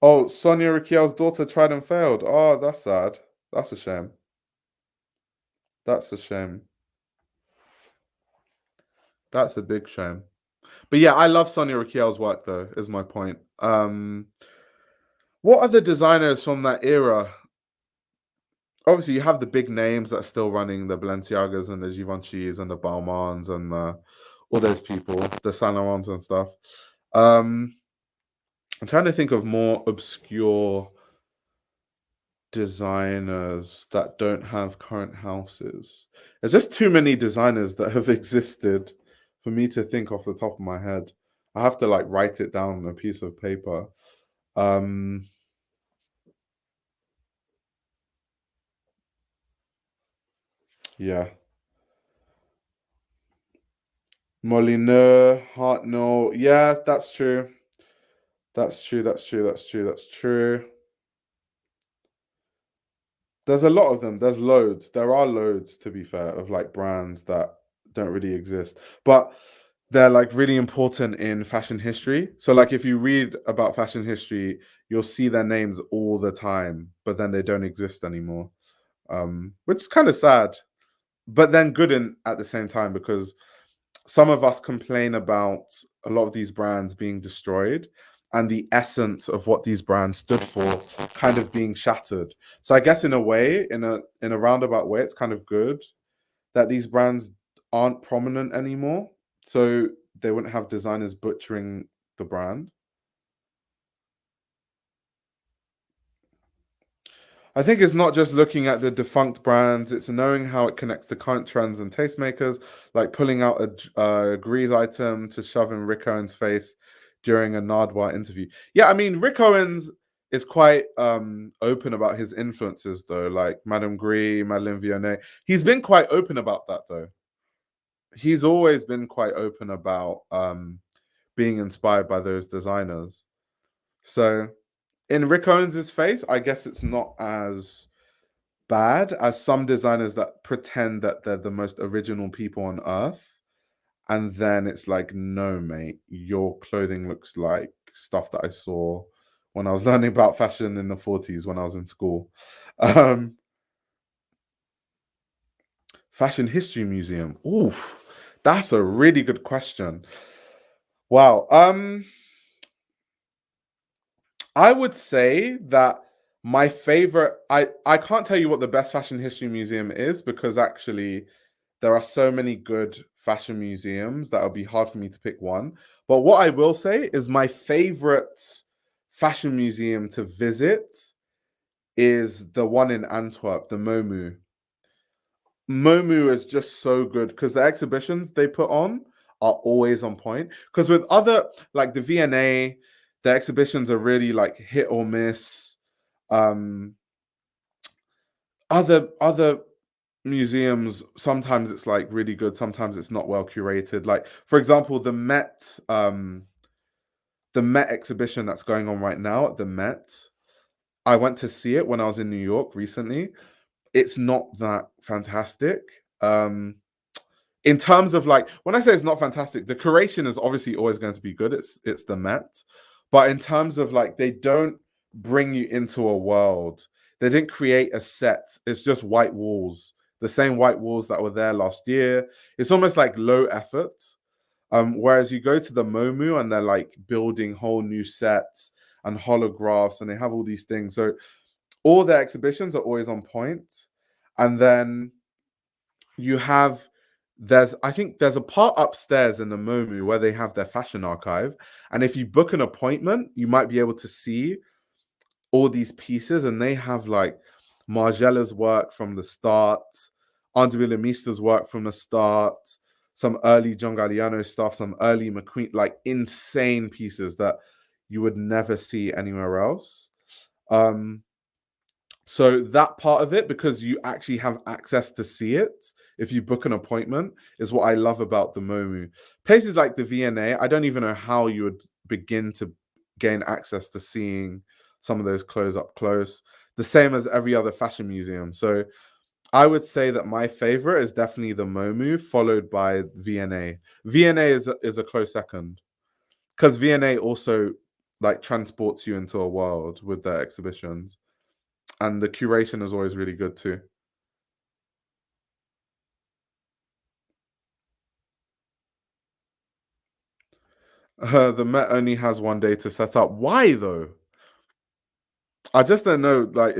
Oh, Sonia Riquelme's daughter tried and failed. Oh, that's sad. That's a shame. That's a shame. That's a big shame. But yeah, I love Sonia Riquelme's work, though, is my point. What other designers from that era? Obviously, you have the big names that are still running, the Balenciagas and the Givenchy's and the Balmains and all those people, the Saint Laurents and stuff. I'm trying to think of more obscure designers that don't have current houses. There's just too many designers that have existed for me to think off the top of my head. I have to like write it down on a piece of paper. Yeah. Molineux, Hartnell. Yeah, that's true. That's true. There's a lot of them. There's loads. There are loads, to be fair, of like brands that don't really exist. But they're like really important in fashion history. So like if you read about fashion history, you'll see their names all the time, but then they don't exist anymore. Which is kind of sad, but then good at the same time, because some of us complain about a lot of these brands being destroyed and the essence of what these brands stood for kind of being shattered. So I guess in a way, in a roundabout way, it's kind of good that these brands aren't prominent anymore, so they wouldn't have designers butchering the brand. I think it's not just looking at the defunct brands, it's knowing how it connects to current trends and tastemakers, like pulling out a Grease item to shove in Rick Owens' face during a Nardwuar interview. Yeah, I mean, Rick Owens is quite open about his influences, though, like Madame Gris, Madeleine Vionnet. He's been quite open about that, though. He's always been quite open about being inspired by those designers. So in Rick Owens' face, I guess it's not as bad as some designers that pretend that they're the most original people on earth. And then it's like, no, mate, your clothing looks like stuff that I saw when I was learning about fashion in the 40s when I was in school. Fashion History Museum. Oof, that's a really good question. Wow. I would say that my favorite, I can't tell you what the best fashion history museum is, because actually there are so many good fashion museums that it'll be hard for me to pick one. But what I will say is my favorite fashion museum to visit is the one in Antwerp, the MoMU. MoMU is just so good because the exhibitions they put on are always on point. Because with other, like the V&A, the exhibitions are really like hit or miss. Other museums, sometimes it's like really good, sometimes it's not well curated. Like for example, the Met exhibition that's going on right now at the Met, I went to see it when I was in New York recently. It's not that fantastic. In terms of like, when I say it's not fantastic, the curation is obviously always going to be good. It's the Met, but in terms of like, they don't bring you into a world. They didn't create a set. It's just white walls. the same white walls that were there last year. It's almost like low effort. Whereas you go to the MoMU and they're like building whole new sets and holographs, and they have all these things. So all their exhibitions are always on point. And then you have I think there's a part upstairs in the MoMU where they have their fashion archive. And if you book an appointment, you might be able to see all these pieces, and they have like Margiela's work from the start, Andre Mister's work from the start, some early John Galliano stuff, some early McQueen, like insane pieces that you would never see anywhere else. So that part of it, because you actually have access to see it if you book an appointment, is what I love about the MoMU. Places like the V&A, I don't even know how you would begin to gain access to seeing some of those clothes up close. The same as every other fashion museum. So I would say that my favorite is definitely the MoMU, followed by V&A. V&A is a close second, because V&A also like transports you into a world with their exhibitions. And the curation is always really good too. The Met only has one day to set up. Why though? I just don't know. Like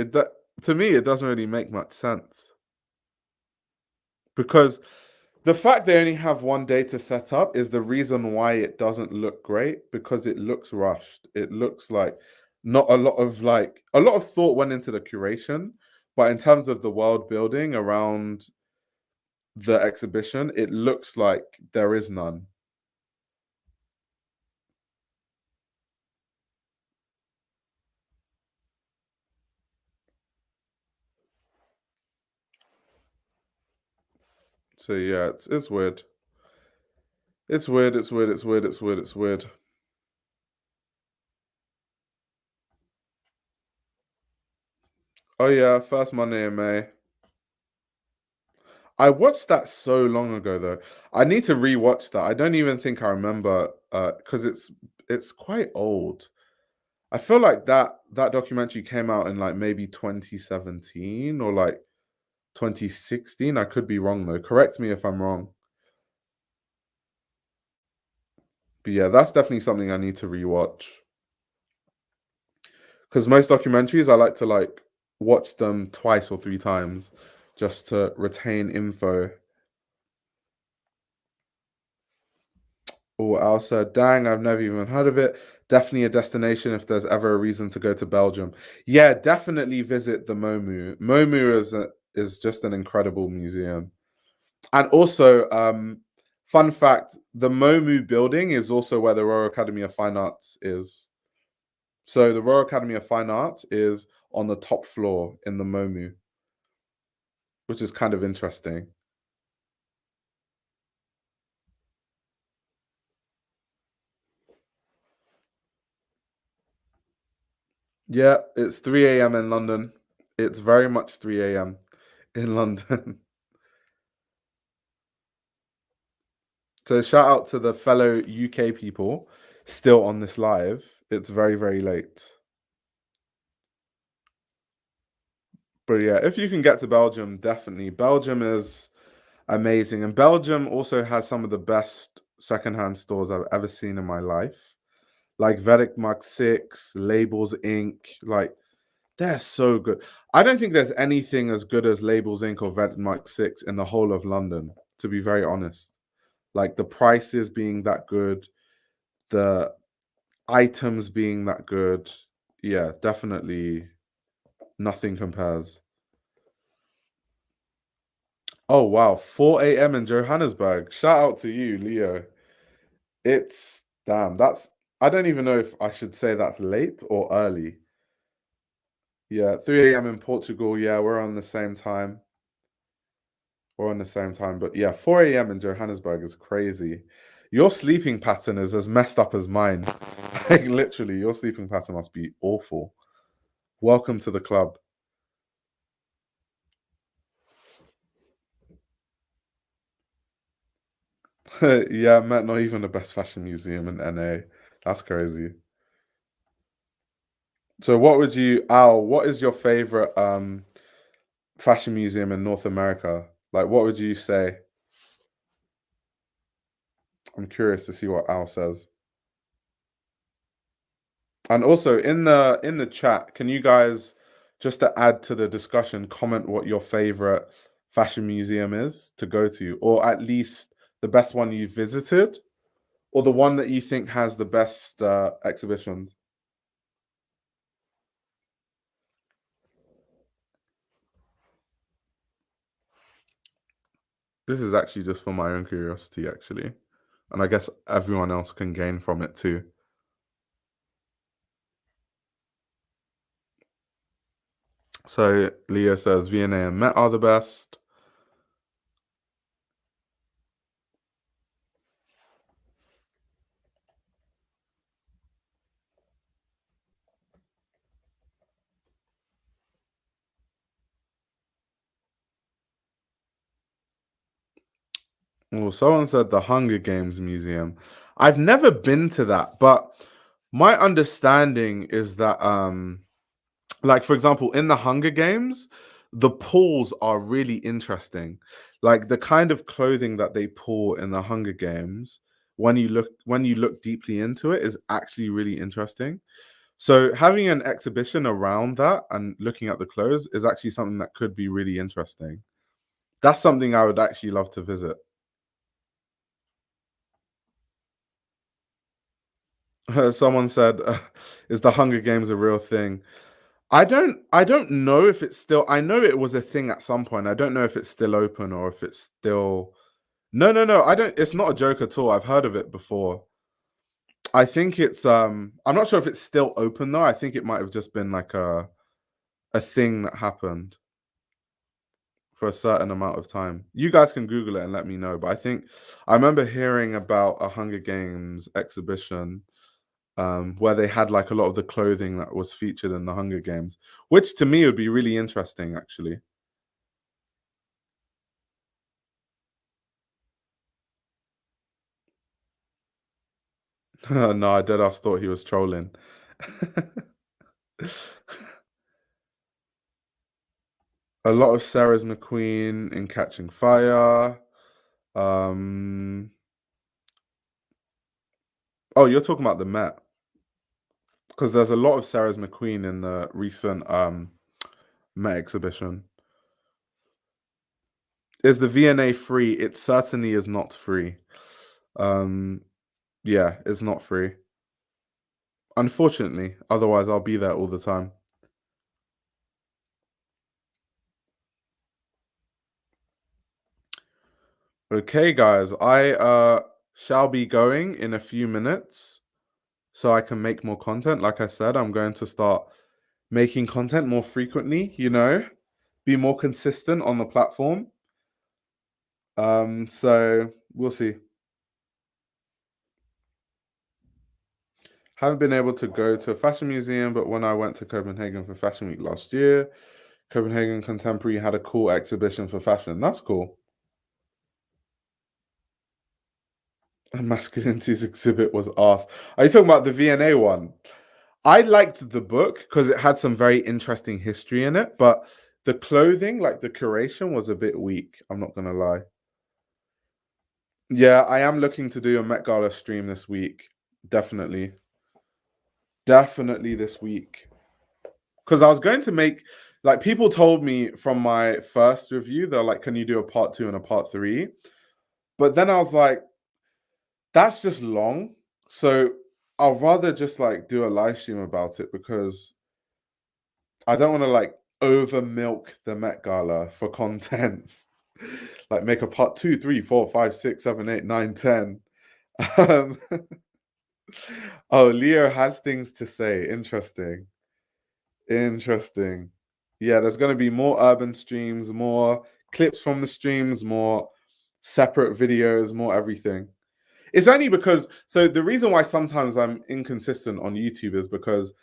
to me, it doesn't really make much sense. Because the fact they only have one day to set up is the reason why it doesn't look great, because it looks rushed. It looks like not a lot of thought went into the curation, but in terms of the world building around the exhibition, it looks like there is none. So yeah, it's weird. It's weird. Oh yeah, first Monday in May. I watched that so long ago though. I need to rewatch that. I don't even think I remember because it's quite old. I feel like that documentary came out in like maybe 2017 or like 2016. I could be wrong though. Correct me if I'm wrong. But yeah, that's definitely something I need to rewatch. Because most documentaries, I like to like watch them twice or three times just to retain info. Oh, Elsa, dang, I've never even heard of it. Definitely a destination if there's ever a reason to go to Belgium. Yeah, definitely visit the MoMU. MoMU is just an incredible museum. And also, fun fact, the MoMU building is also where the Royal Academy of Fine Arts is. So the Royal Academy of Fine Arts is on the top floor in the MoMU, which is kind of interesting. Yeah, it's 3 a.m. in London. It's very much 3 a.m. in London. So shout out to the fellow UK people still on this live. It's very, very late. But yeah, if you can get to Belgium, definitely. Belgium is amazing. And Belgium also has some of the best secondhand stores I've ever seen in my life. Like Vedic Mark 6, Labels Inc. Like, they're so good. I don't think there's anything as good as Labels Inc. or Vedic Mark 6 in the whole of London, to be very honest. Like the prices being that good, the items being that good. Yeah, definitely nothing compares. Oh wow, 4 a.m. in Johannesburg. Shout out to you, Leo. It's damn, I don't even know if I should say that's late or early. Yeah, 3 a.m. in Portugal. Yeah, we're on the same time. We're on the same time. But yeah, 4 a.m. in Johannesburg is crazy. Your sleeping pattern is as messed up as mine. Like literally, your sleeping pattern must be awful. Welcome to the club. Yeah, Met, not even the best fashion museum in NA. That's crazy. So what is your favorite fashion museum in North America? Like, what would you say? I'm curious to see what Al says. And also in the chat, can you guys, just to add to the discussion, comment what your favorite fashion museum is to go to, or at least the best one you visited, or the one that you think has the best exhibitions? This is actually just for my own curiosity, actually. And I guess everyone else can gain from it too. So Leah says V&A and Met are the best. Well, someone said the Hunger Games Museum. I've never been to that, but my understanding is that like, for example, in the Hunger Games, the pulls are really interesting. Like the kind of clothing that they pull in the Hunger Games, when you look deeply into it, is actually really interesting. So having an exhibition around that and looking at the clothes is actually something that could be really interesting. That's something I would actually love to visit. Someone said, "Is the Hunger Games a real thing?" I don't know if it's still. I know it was a thing at some point. I don't know if it's still open or if it's still. No, no, no. I don't. It's not a joke at all. I've heard of it before. I think it's. I'm not sure if it's still open though. I think it might have just been like a thing that happened for a certain amount of time. You guys can Google it and let me know. But I think I remember hearing about a Hunger Games exhibition where they had like a lot of the clothing that was featured in the Hunger Games, which to me would be really interesting, actually. No, I deadass thought he was trolling. A lot of Sarah's McQueen in Catching Fire. Oh, you're talking about the Met, because there's a lot of Sarah's McQueen in the recent Met exhibition. Is the V&A free? It certainly is not free. Yeah, it's not free. Unfortunately, otherwise I'll be there all the time. Okay, guys, I shall be going in a few minutes so I can make more content. Like I said, I'm going to start making content more frequently, be more consistent on the platform. So we'll see. Haven't been able to go to a fashion museum, but when I went to Copenhagen for Fashion Week last year, Copenhagen Contemporary had a cool exhibition for fashion. That's cool. Masculinity's exhibit was asked. Are you talking about the V&A one? I liked the book because it had some very interesting history in it, but the clothing, like the curation, was a bit weak. I'm not gonna lie. Yeah, I am looking to do a Met Gala stream this week. Definitely. Definitely this week. Because I was going to make, like, people told me from my first review, they're like, can you do a part 2 and a part 3? But then I was like, that's just long. So I'll rather just like do a live stream about it because I don't want to like over milk the Met Gala for content. Like make a part 2, 3, 4, 5, 6, 7, 8, 9, 10. Oh, Leo has things to say. Interesting. Interesting. Yeah, there's going to be more urban streams, more clips from the streams, more separate videos, more everything. It's only because, so the reason why sometimes I'm inconsistent on YouTube is because,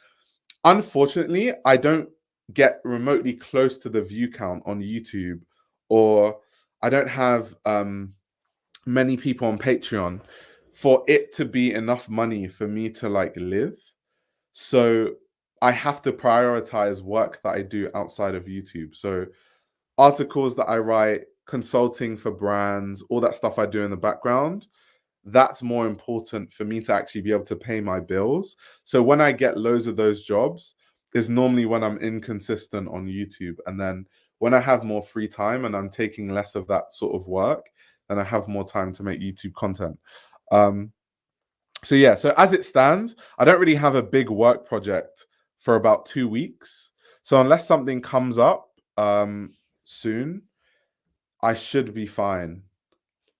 unfortunately, I don't get remotely close to the view count on YouTube, or I don't have many people on Patreon for it to be enough money for me to like live. So I have to prioritize work that I do outside of YouTube. So articles that I write, consulting for brands, all that stuff I do in the background, that's more important for me to actually be able to pay my bills. So when I get loads of those jobs is normally when I'm inconsistent on YouTube. And then when I have more free time and I'm taking less of that sort of work, then I have more time to make YouTube content. So yeah, so as it stands, I don't really have a big work project for about 2 weeks. So unless something comes up soon, I should be fine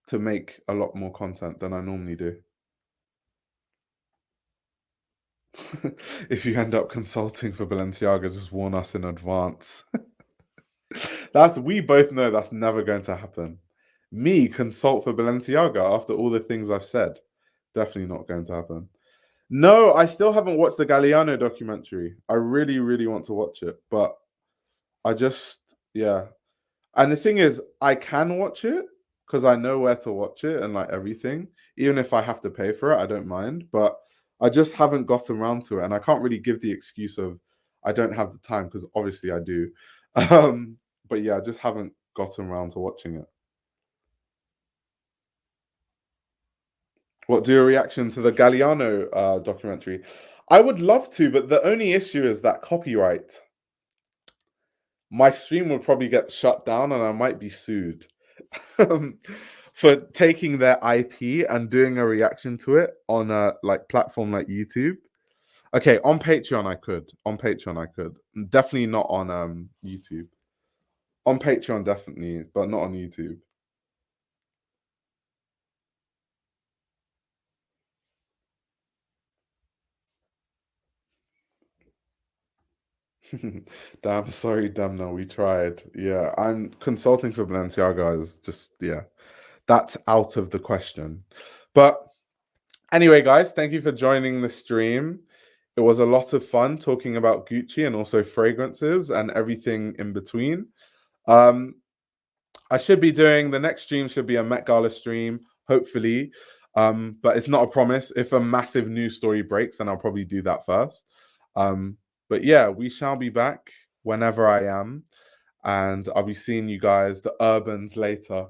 to make a lot more content than I normally do. If you end up consulting for Balenciaga, just warn us in advance. We both know that's never going to happen. Me consult for Balenciaga after all the things I've said. Definitely not going to happen. No, I still haven't watched the Galliano documentary. I really, really want to watch it, but I just, yeah. And the thing is, I can watch it because I know where to watch it and like everything. Even if I have to pay for it, I don't mind. But I just haven't gotten around to it. And I can't really give the excuse of I don't have the time because obviously I do. But yeah, I just haven't gotten around to watching it. What, do a reaction to the Galliano documentary? I would love to, but the only issue is that copyright. My stream would probably get shut down and I might be sued for taking their IP and doing a reaction to it on a like platform like YouTube. Okay, on Patreon I could. On Patreon I could. Definitely not on YouTube. On Patreon definitely, but not on YouTube. Damn, sorry, Damno, we tried. Yeah, I'm consulting for Balenciaga is just, yeah, that's out of the question. But anyway, guys, thank you for joining the stream. It was a lot of fun talking about Gucci and also fragrances and everything in between. I should be doing, the next stream should be a Met Gala stream, hopefully. But it's not a promise. If a massive news story breaks, then I'll probably do that first. But yeah, we shall be back whenever I am. And I'll be seeing you guys, the Urbans, later.